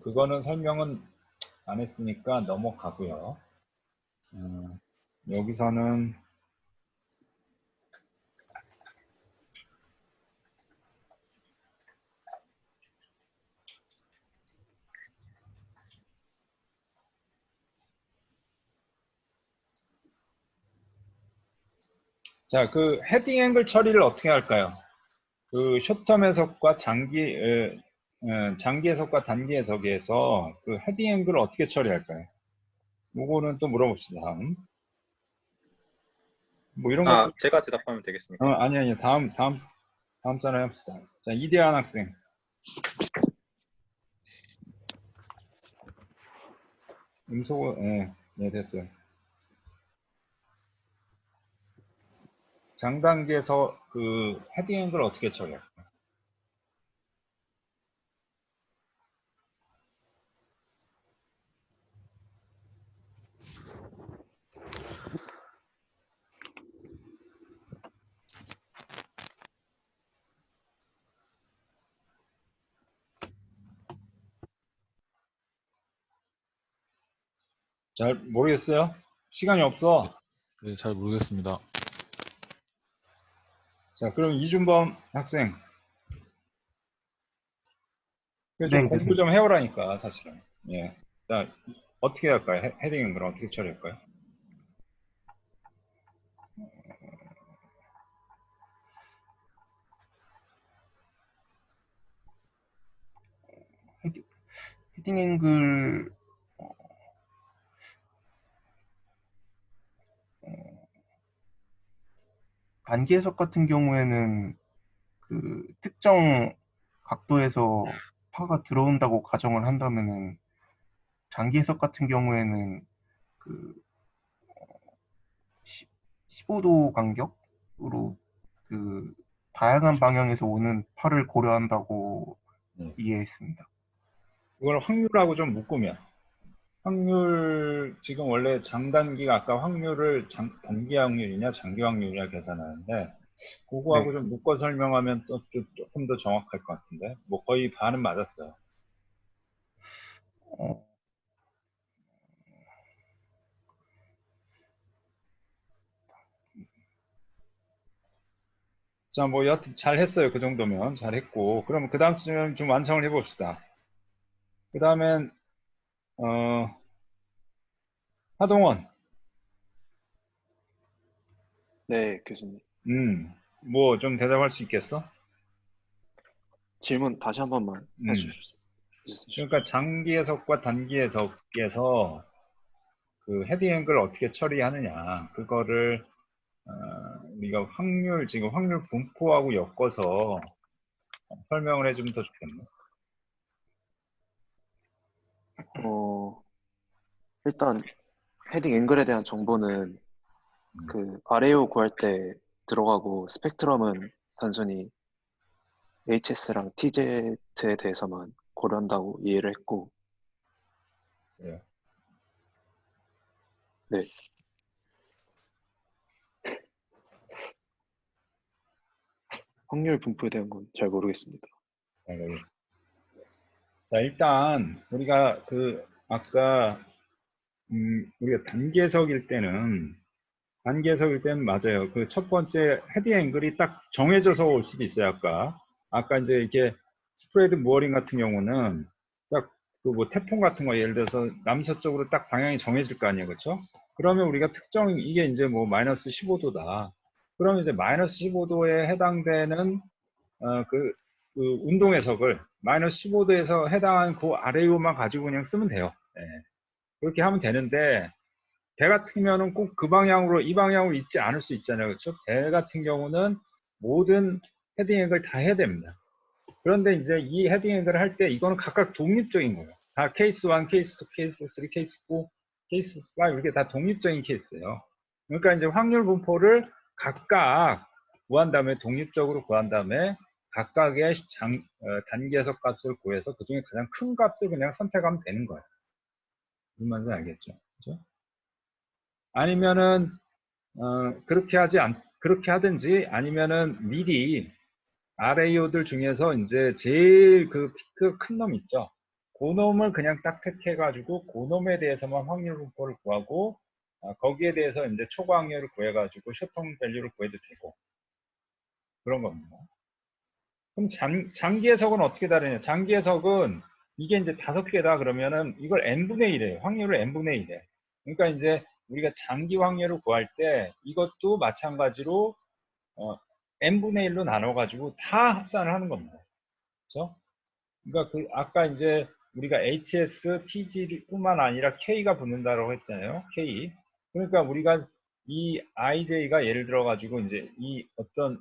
그거는 설명은 안 했으니까 넘어가고요. 여기서는 자, 그 헤딩 앵글 처리를 어떻게 할까요? 그 숏텀 해석과 장기 해석과 단기 해석에서 그 헤딩 앵글을 어떻게 처리할까요? 요거는 또 물어봅시다. 다음. 뭐 이런 것도 제가 대답하면 되겠습니까? 아니 다음 전에 합시다. 자, 이대한 학생. 네, 됐어요. 장단기에서 그 헤딩 앵글 어떻게 처리할까요? 잘 모르겠어요? 시간이 없어. 네, 잘 모르겠습니다. 자, 그럼 이준범 학생. 좀 네, 공부 교수님. 좀 해오라니까, 사실은. 예. 자, 어떻게 할까요? 헤딩 앵글 어떻게 처리할까요? 헤딩 앵글 단기 해석 같은 경우에는 그 특정 각도에서 파가 들어온다고 가정을 한다면은 장기 해석 같은 경우에는 그 15도 간격으로 그 다양한 방향에서 오는 파를 고려한다고 이해했습니다. 이걸 확률하고 좀 묶으면. 확률, 지금 원래 장단기가 아까 확률을 단기 확률이냐 장기 확률이냐 계산하는데, 그거하고 네. 좀 묶어 설명하면 또 조금 더 정확할 것 같은데, 뭐 거의 반은 맞았어요. 어, 자, 뭐 여하튼 잘 했어요. 그 정도면 잘 했고, 그러면 그 다음 주면 좀 완성을 해봅시다. 그 다음엔 하동원. 네, 교수님. 뭐 좀 대답할 수 있겠어? 질문 다시 한 번만 해주십시오. 그러니까 장기 해석과 단기 해석에서 그 헤딩 앵글 어떻게 처리하느냐, 그거를 우리가 지금 확률 분포하고 엮어서 설명을 해주면 더 좋겠네. 일단 헤딩 앵글에 대한 정보는 그 RAO 구할 때 들어가고 스펙트럼은 단순히 HS랑 TZ에 대해서만 고려한다고 이해를 했고, 네. 네. 확률 분포에 대한 건 잘 모르겠습니다. 자, 일단 우리가 아까 우리가 단기 해석일 때는 맞아요. 그 첫 번째 헤딩 앵글이 딱 정해져서 올 수도 있어요. 아까 이제 이렇게 스프레드 무어링 같은 경우는 딱 그 뭐 태풍 같은 거 예를 들어서 남서쪽으로 딱 방향이 정해질 거 아니에요. 그렇죠? 그러면 우리가 이게 이제 뭐 마이너스 15도다. 그러면 이제 마이너스 15도에 해당되는 그 운동 해석을 마이너스 15도에서 해당하는 그 RAO만 가지고 그냥 쓰면 돼요. 네. 그렇게 하면 되는데, 배 같으면은 꼭 그 방향으로 이 방향으로 있지 않을 수 있잖아요. 그렇죠? 배 같은 경우는 모든 헤딩 앵글 다 해야 됩니다. 그런데 이제 이 헤딩 앵글을 할 때 이거는 각각 독립적인 거예요. 다 케이스 1, 케이스 2, 케이스 3, 케이스 4, 케이스 5 이렇게 다 독립적인 케이스예요. 그러니까 이제 확률 분포를 각각 구한 다음에 독립적으로 구한 다음에 각각의 단기 해석 값을 구해서 그 중에 가장 큰 값을 그냥 선택하면 되는 거예요. 무슨 말인지 알겠죠? 그렇죠? 아니면은 그렇게 하든지, 아니면은 미리 RAO들 중에서 이제 제일 그 피크 큰 놈 있죠. 그 놈을 그냥 딱 택해가지고 그 놈에 대해서만 확률 분포를 구하고 거기에 대해서 이제 초과 확률을 구해가지고 숏텀 밸류를 구해도 되고 그런 겁니다. 그럼 장기 해석은 어떻게 다르냐? 장기 해석은 이게 이제 5개다 그러면은 이걸 n분의 1이에요. 확률을 n분의 1에. 그러니까 이제 우리가 장기 확률을 구할 때 이것도 마찬가지로 n분의 1로 나눠가지고 다 합산을 하는 겁니다. 그렇죠? 그러니까 그 아까 이제 우리가 HS, TG뿐만 아니라 K가 붙는다고 했잖아요. K. 그러니까 우리가 이 IJ가 예를 들어 가지고 이제 이 어떤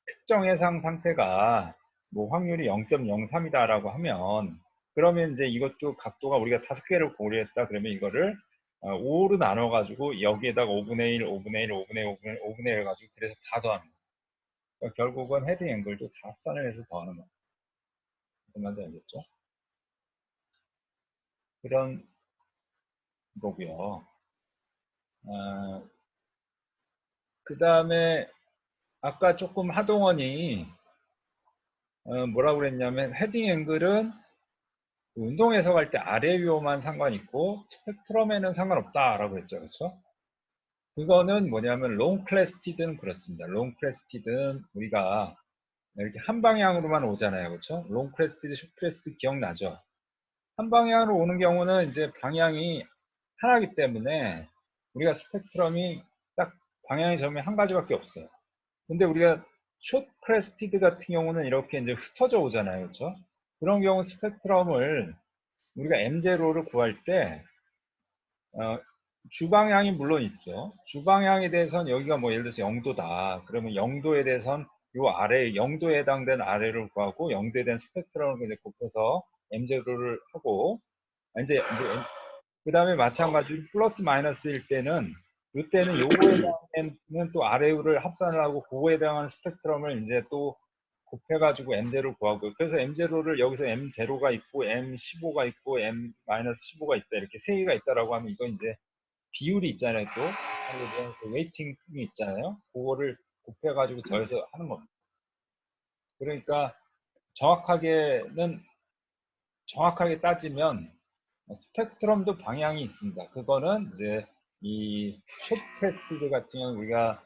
특정 해상 상태가 뭐 확률이 0.03이다라고 하면 그러면 이제 이것도 각도가 우리가 5개를 고려했다 그러면 이거를 5로 나눠 가지고 여기에다가 5분의 1, 5분의 1, 5분의 1, 5분의 1, 5분의 1 가지고 그래서 다 더하는 거예요. 그러니까 결국은 헤딩 앵글도 다 합산을 해서 더하는 거예요. 무슨 말인지 알겠죠? 그런 거고요. 그 다음에 아까 조금 하동원이 뭐라고 그랬냐면 헤딩 앵글은 운동 해석할 때 아래 위로만 상관 있고 스펙트럼에는 상관없다라고 했죠. 그렇죠? 그거는 뭐냐면 롱 클래스티드는 그렇습니다. 롱 클래스티드는 우리가 이렇게 한 방향으로만 오잖아요. 그렇죠? 롱 클래스티드, 숏 클래스티드 기억나죠? 한 방향으로 오는 경우는 이제 방향이 하나이기 때문에 우리가 스펙트럼이 딱 방향이 정말 한 가지밖에 없어요. 근데 우리가 숏 크레스티드 같은 경우는 이렇게 이제 흩어져 오잖아요. 그렇죠? 그런 경우 스펙트럼을 우리가 M0를 구할 때 주방향이 물론 있죠. 주방향에 대해서는 여기가 뭐 예를 들어서 0도다. 그러면 0도에 대해서는 요 아래 0도에 해당되는 아래를 구하고 0도에 대한 스펙트럼을 이제 곱해서 M0를 하고 이제 그 다음에 마찬가지로 플러스 마이너스일 때는 이때는 요거에 해당되는 또 아래를 합산을 하고 그거에 해당하는 스펙트럼을 이제 또 곱해가지고 M0를 구하고 그래서 M0를 여기서 M0가 있고 M15가 있고 M-15가 있다 이렇게 세 개가 있다라고 하면 이건 이제 비율이 있잖아요 또 그 웨이팅이 있잖아요 그거를 곱해가지고 더해서 하는 겁니다. 그러니까 정확하게 따지면 스펙트럼도 방향이 있습니다. 그거는 이제 이 숏크레스티드 같은 경우는 우리가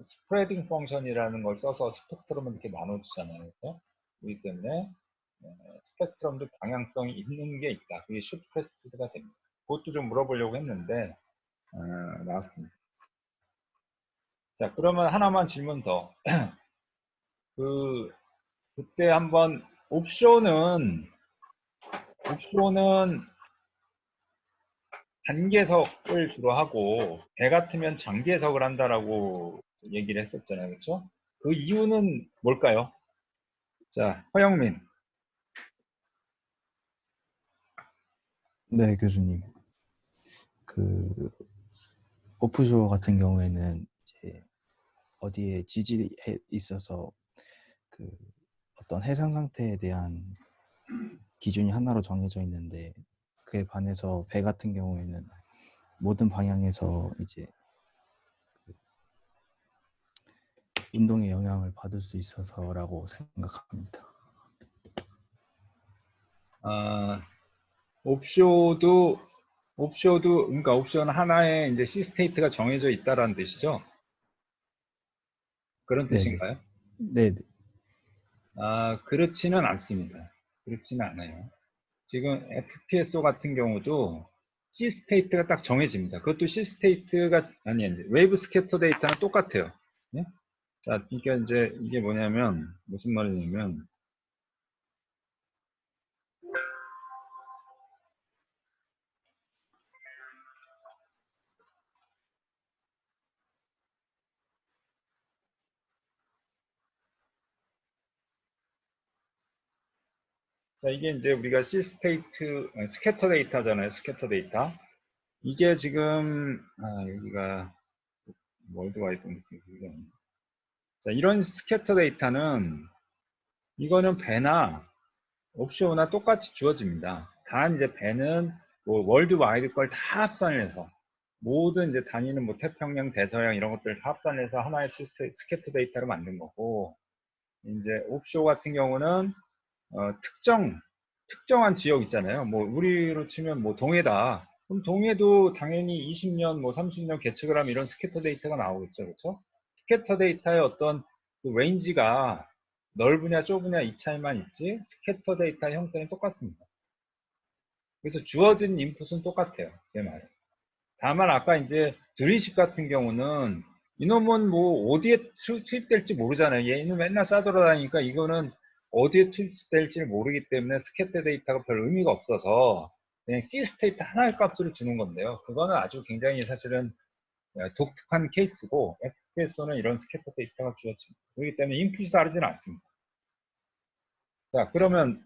스프레딩 펑션이라는 걸 써서 스펙트럼을 이렇게 나눠주잖아요. 그렇죠? 그렇기 때문에 스펙트럼도 방향성이 있는 게 있다. 그게 숏크레스티드가 됩니다. 그것도 좀 물어보려고 했는데 나왔습니다. 자, 그러면 하나만 질문 더. 그때 한번 옵션은 단계석을 주로 하고 배 같으면 장계석을 한다라고 얘기를 했었잖아요. 그렇죠? 그 이유는 뭘까요? 자, 허영민. 네, 교수님. 그 오프쇼어 같은 경우에는 이제 어디에 지질이 있어서 그 어떤 해상 상태에 대한 기준이 하나로 정해져 있는데 그에 반해서 배 같은 경우에는 모든 방향에서 이제 운동의 영향을 받을 수 있어서라고 생각합니다. 옵쇼도 그러니까 옵션 하나에 이제 시스테이트가 정해져 있다라는 뜻이죠. 그런 네네. 뜻인가요? 네. 그렇지는 않습니다. 그렇지는 않아요. 지금 FPSO 같은 경우도 시스테이트가 딱 정해집니다. 그것도 시스테이트가 아니 이제 웨이브 스캐터 데이터는 똑같아요. 네? 자, 그러니까 이제 이게 뭐냐면 무슨 말이냐면 자, 이게 이제 우리가 스캐터 데이터잖아요. 스캐터 데이터. 이게 지금 여기가 월드와이드 자, 이런 스캐터 데이터는 이거는 배나 옵쇼나 똑같이 주어집니다. 단 이제 배는 뭐 월드와이드 걸 다 합산을 해서 모든 이제 단위는 뭐 태평양, 대서양 이런 것들을 다 합산을 해서 하나의 스캐터 데이터로 만든 거고 이제 옵쇼 같은 경우는 특정한 지역 있잖아요. 뭐 우리로 치면 뭐 동해다. 그럼 동해도 당연히 20년, 뭐 30년 계측을 하면 이런 스캐터 데이터가 나오겠죠. 그렇죠? 스캐터 데이터의 어떤 그 레인지가 넓으냐 좁으냐 이 차이만 있지 스캐터 데이터의 형태는 똑같습니다. 그래서 주어진 인풋은 똑같아요. 제 말은. 다만 아까 이제 드리십 같은 경우는 이놈은 뭐 어디에 투입될지 모르잖아요. 얘는 맨날 싸돌아다니니까 이거는 어디에 투입될지 모르기 때문에 스캐터 데이터가 별 의미가 없어서 그냥 C 스테이트 하나의 값으로 주는 건데요. 그거는 아주 굉장히 사실은 독특한 케이스고 FPS는 이런 스캐터 데이터가 주어집니다. 그렇기 때문에 인풋이 다르지는 않습니다. 자, 그러면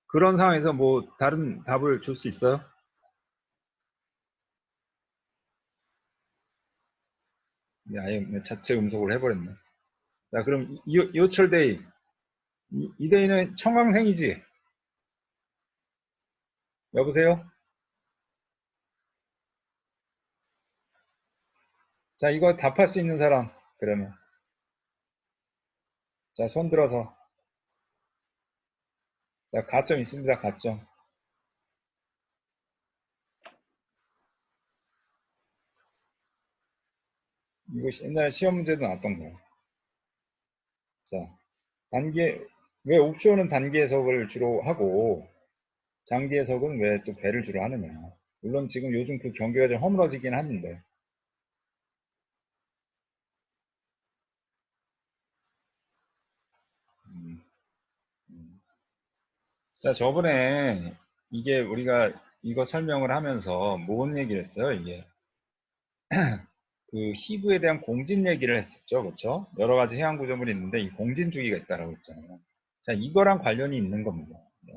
그런 상황에서 뭐 다른 답을 줄 수 있어요? 아예 자체 음속을 해버렸네. 자, 그럼 요철데이. 이 데이는 청강생이지? 여보세요? 자, 이거 답할 수 있는 사람. 그러면. 자, 손 들어서. 자, 가점 있습니다. 가점. 이거 옛날에 시험 문제도 나왔던 거예요. 자, 왜 옵션은 단기 해석을 주로 하고 장기 해석은 왜 또 배를 주로 하느냐. 물론 지금 요즘 그 경계가 좀 허물어지긴 하는데. 음, 음. 자, 저번에 이게 우리가 이거 설명을 하면서 뭔 얘기를 했어요, 이게. 그 히브에 대한 공진 얘기를 했었죠. 그렇죠? 여러 가지 해양 구조물이 있는데 이 공진 주기가 있다라고 했잖아요. 자, 이거랑 관련이 있는 겁니다. 네.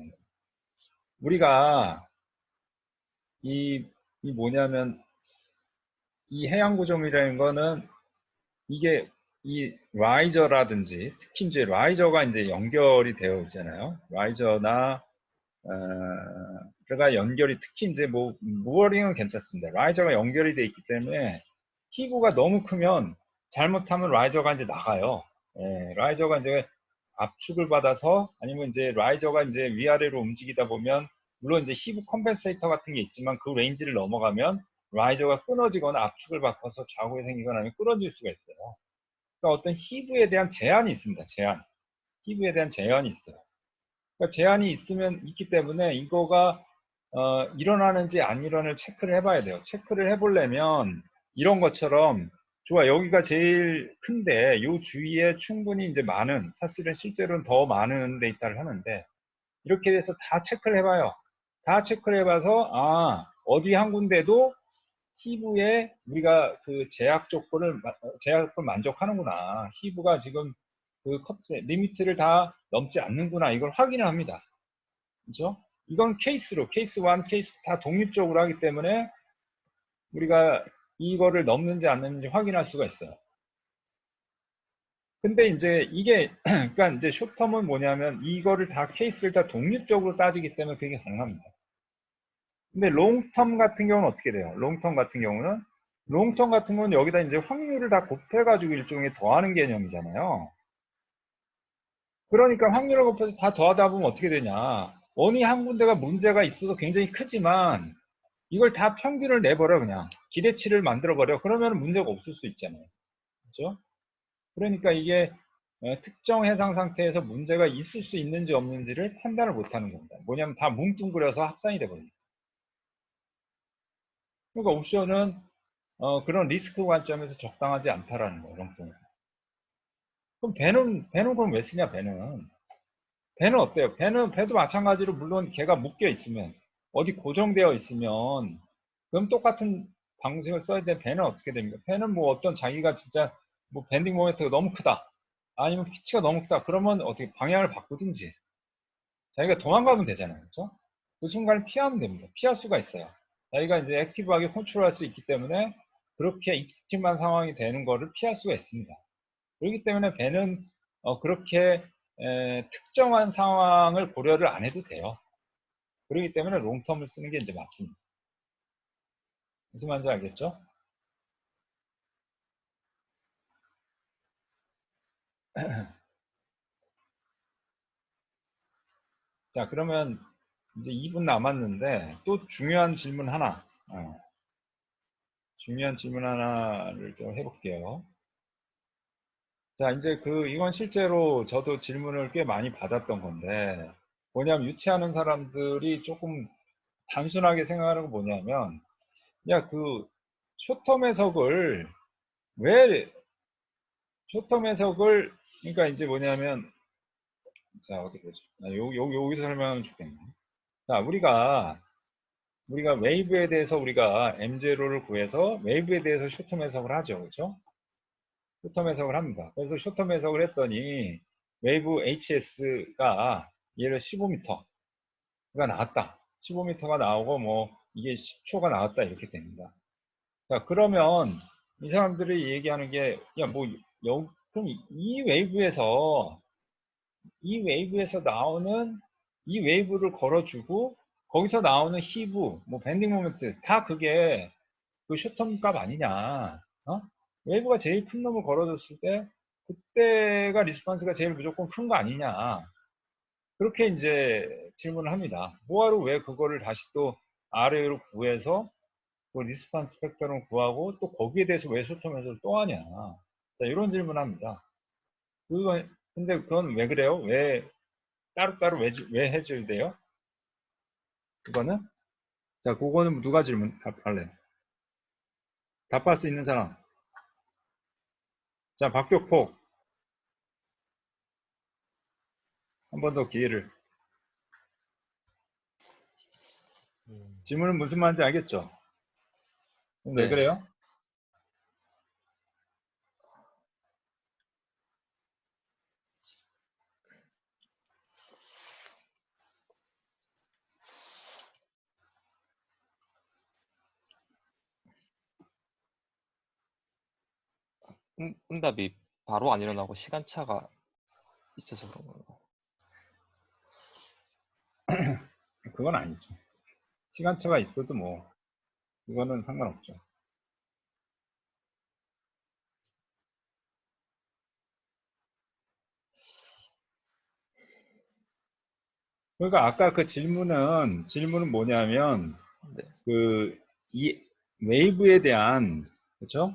우리가 이 뭐냐면 이 해양 구조물이라는 거는 이게 이 라이저라든지 특히 이제 라이저가 이제 연결이 되어 있잖아요. 라이저나 그가 연결이 특히 이제 뭐 무어링은 괜찮습니다. 라이저가 연결이 되어 있기 때문에 히브가 너무 크면 잘못하면 라이저가 이제 나가요. 예, 라이저가 이제 압축을 받아서 아니면 이제 라이저가 이제 위아래로 움직이다 보면 물론 이제 히브 컴pen세이터 같은 게 있지만 그 레인지를 넘어가면 라이저가 끊어지거나 압축을 받아서 좌우에 생기거나 아니면 끊어질 수가 있어요. 그러니까 어떤 히브에 대한 제한이 있습니다. 제한. 히브에 대한 제한이 있어요. 그러니까 제한이 있기 때문에 이거가 일어나는지 안 일어나는 체크를 해봐야 돼요. 체크를 해보려면 이런 것처럼 좋아 여기가 제일 큰데 요 주위에 충분히 이제 많은 사실은 실제로는 더 많은 데이터를 하는데 이렇게 해서 다 체크를 해봐요. 다 체크를 해봐서 어디 한 군데도 히브에 우리가 그 제약을 만족하는구나. 히브가 지금 그 리미트를 다 넘지 않는구나. 이걸 확인을 합니다. 그죠? 이건 케이스 1, 케이스 2 다 독립적으로 하기 때문에 우리가 이거를 넘는지 안 넘는지 확인할 수가 있어요. 근데 이제 이게 그러니까 이제 숏텀은 뭐냐면 이거를 다 케이스를 다 독립적으로 따지기 때문에 그게 가능합니다. 근데 롱텀 같은 경우는 어떻게 돼요? 롱텀 같은 경우는 여기다 이제 확률을 다 곱해가지고 일종의 더하는 개념이잖아요. 그러니까 확률을 곱해서 다 더하다 보면 어떻게 되냐? 어느 한 군데가 문제가 있어서 굉장히 크지만 이걸 다 평균을 내버려 그냥 기대치를 만들어버려. 그러면 문제가 없을 수 있잖아요. 그렇죠? 그러니까 이게 특정 해상 상태에서 문제가 있을 수 있는지 없는지를 판단을 못하는 겁니다. 뭐냐면 다 뭉뚱그려서 합산이 돼버립니다. 그러니까 옵션은 그런 리스크 관점에서 적당하지 않다라는 거예요. 롱텀에서. 그럼 배는 그럼 왜 쓰냐? 배는 어때요? 배도 마찬가지로 물론 걔가 묶여 있으면 어디 고정되어 있으면 그럼 똑같은 방식을 써야 돼. 배는 어떻게 됩니까? 배는 뭐 어떤 자기가 진짜 뭐 밴딩 모멘트가 너무 크다. 아니면 피치가 너무 크다. 그러면 어떻게 방향을 바꾸든지 자기가 도망가면 되잖아요. 그렇죠? 그 순간을 피하면 됩니다. 피할 수가 있어요. 자기가 이제 액티브하게 컨트롤할 수 있기 때문에 그렇게 익스트림한 상황이 되는 거를 피할 수가 있습니다. 그렇기 때문에 배는 그렇게 특정한 상황을 고려를 안 해도 돼요. 그렇기 때문에 롱텀을 쓰는 게 이제 맞습니다. 무슨 말인지 알겠죠? 자, 그러면 이제 2분 남았는데 또 중요한 질문 하나. 중요한 질문 하나를 좀 해볼게요. 자, 이제 이건 실제로 저도 질문을 꽤 많이 받았던 건데, 뭐냐면 유치하는 사람들이 조금 단순하게 생각하는 거 뭐냐면, 야, 쇼텀 해석을 왜 쇼텀 해석을 그러니까 이제 뭐냐면 자 어떻게 보죠? 여기서 설명하면 좋겠네. 자 우리가 웨이브에 대해서 우리가 M0를 구해서 웨이브에 대해서 쇼텀 해석을 하죠, 그렇죠? 쇼텀 해석을 합니다. 그래서 쇼텀 해석을 했더니 웨이브 HS가 얘를 15m가 나왔다. 15m가 나오고 뭐 이게 10초가 나왔다 이렇게 됩니다. 자 그러면 이 사람들이 얘기하는 게 야 뭐 그럼 이 웨이브에서 나오는 이 웨이브를 걸어주고 거기서 나오는 히브 뭐 밴딩 모멘트 다 그게 그 쇼텀 값 아니냐. 어? 웨이브가 제일 큰 놈을 걸어줬을 때 그때가 리스폰스가 제일 무조건 큰 거 아니냐. 그렇게 이제 질문을 합니다. 뭐하러 왜 그거를 다시 또 아래로 구해서 그 리스폰스 팩터를 구하고 또 거기에 대해서 왜 쇼텀 해석을 또 하냐. 자, 이런 질문을 합니다. 근데 그건 왜 그래요? 왜 따로따로 왜 해줘야 돼요? 그거는? 자, 그거는 누가 답할래요? 답할 수 있는 사람. 자, 박격폭. 한 번 더 기회를. 질문은 무슨 말인지 알겠죠? 그럼 왜 네. 그래요? 응답이 바로 안 일어나고 시간차가 있어서 그런 거예요. 그건 아니죠. 시간차가 있어도 뭐, 이거는 상관없죠. 그러니까 아까 그 질문은 뭐냐면, 네. 이 웨이브에 대한, 그쵸?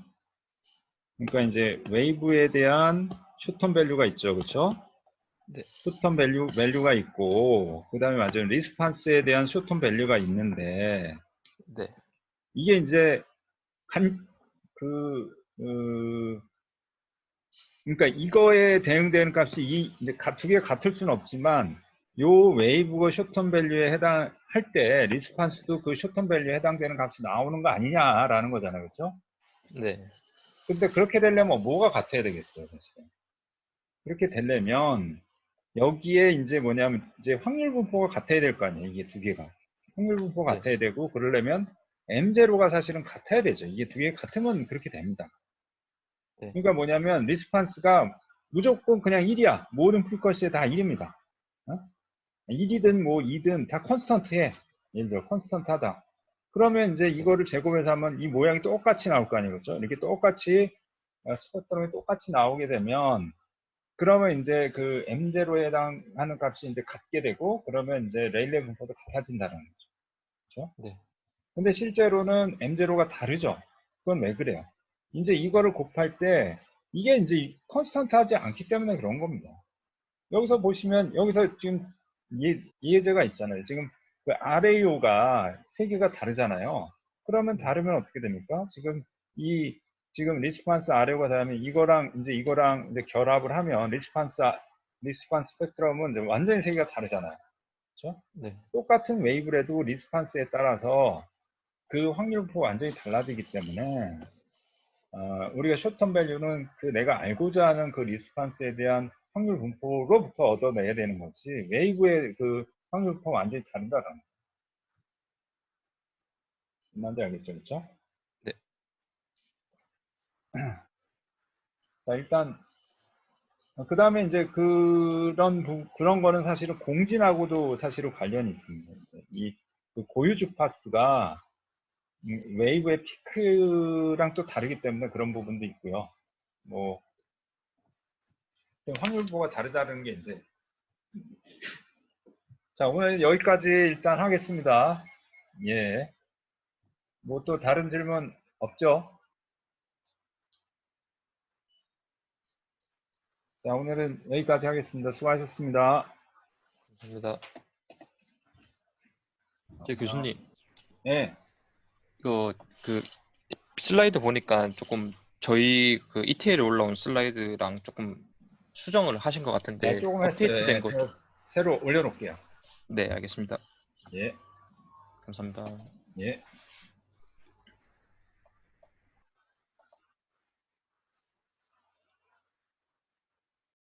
그러니까 이제 웨이브에 대한 쇼텀 밸류가 있죠. 그쵸? 네. 쇼텀 밸류가 있고, 그 다음에 맞아요. 리스판스에 대한 쇼텀 밸류가 있는데, 네. 이게 이제, 그러니까 이거에 대응되는 값이 이제 두 개가 같을 수는 없지만, 요 웨이브가 쇼텀 밸류에 해당할 때, 리스판스도 그 쇼텀 밸류에 해당되는 값이 나오는 거 아니냐라는 거잖아요. 그쵸? 네. 근데 그렇게 되려면 뭐가 같아야 되겠어요, 사실. 그렇게 되려면, 여기에 이제 뭐냐면, 이제 확률 분포가 같아야 될 거 아니에요, 이게 두 개가. 확률 분포가 네. 같아야 되고, 그러려면 M0가 사실은 같아야 되죠. 이게 두 개가 같으면 그렇게 됩니다. 네. 그러니까 뭐냐면, 리스판스가 무조건 그냥 1이야. 모든 프리쿼시에 다 1입니다. 1이든 뭐 2든 다 컨스턴트해. 예를 들어, 컨스턴트 하다. 그러면 이제 이거를 제곱해서 하면 이 모양이 똑같이 나올 거 아니에요. 그렇죠? 이렇게 똑같이, 스펙트럼이 똑같이 나오게 되면, 그러면 이제 그 M0에 해당하는 값이 이제 같게 되고, 그러면 이제 레일레 분포도 같아진다는 거죠. 그렇죠? 네. 근데 실제로는 M0가 다르죠. 그건 왜 그래요? 이제 이거를 곱할 때, 이게 이제 컨스턴트 하지 않기 때문에 그런 겁니다. 여기서 보시면, 여기서 지금 예제가 있잖아요. 지금 그 RAO가 세 개가 다르잖아요. 그러면 다르면 어떻게 됩니까? 지금 리스판스 RAO가 다르면 이거랑 이제 결합을 하면 리스판스 스펙트럼은 이제 완전히 세 개가 다르잖아요. 그렇죠? 네. 똑같은 웨이브래도 리스판스에 따라서 그 확률표가 완전히 달라지기 때문에 우리가 쇼텀 밸류는 그 내가 알고자 하는 그 리스판스에 대한 확률 분포로부터 얻어내야 되는 거지 웨이브의 그 확률 분포가 완전히 다르다라는 거. 뭔지 알겠죠? 그렇죠? 네. 자, 일단 그 다음에 이제 그런 거는 사실은 공진하고도 사실은 관련이 있습니다. 그 고유 주파수가 웨이브의 피크랑 또 다르기 때문에 그런 부분도 있고요. 뭐 확률 분포가 다르다는 게 이제 자, 오늘 여기까지 일단 하겠습니다. 예. 뭐 또 다른 질문 없죠? 자, 오늘은 여기까지 하겠습니다. 수고하셨습니다. 감사합니다. 교수님, 예. 이거 슬라이드 보니까 조금 저희 그 ETL에 올라온 슬라이드랑 조금 수정을 하신 것 같은데 조금 업데이트 했어요. 된 거. 새로 올려놓을게요. 네, 알겠습니다. 예, 감사합니다. 예.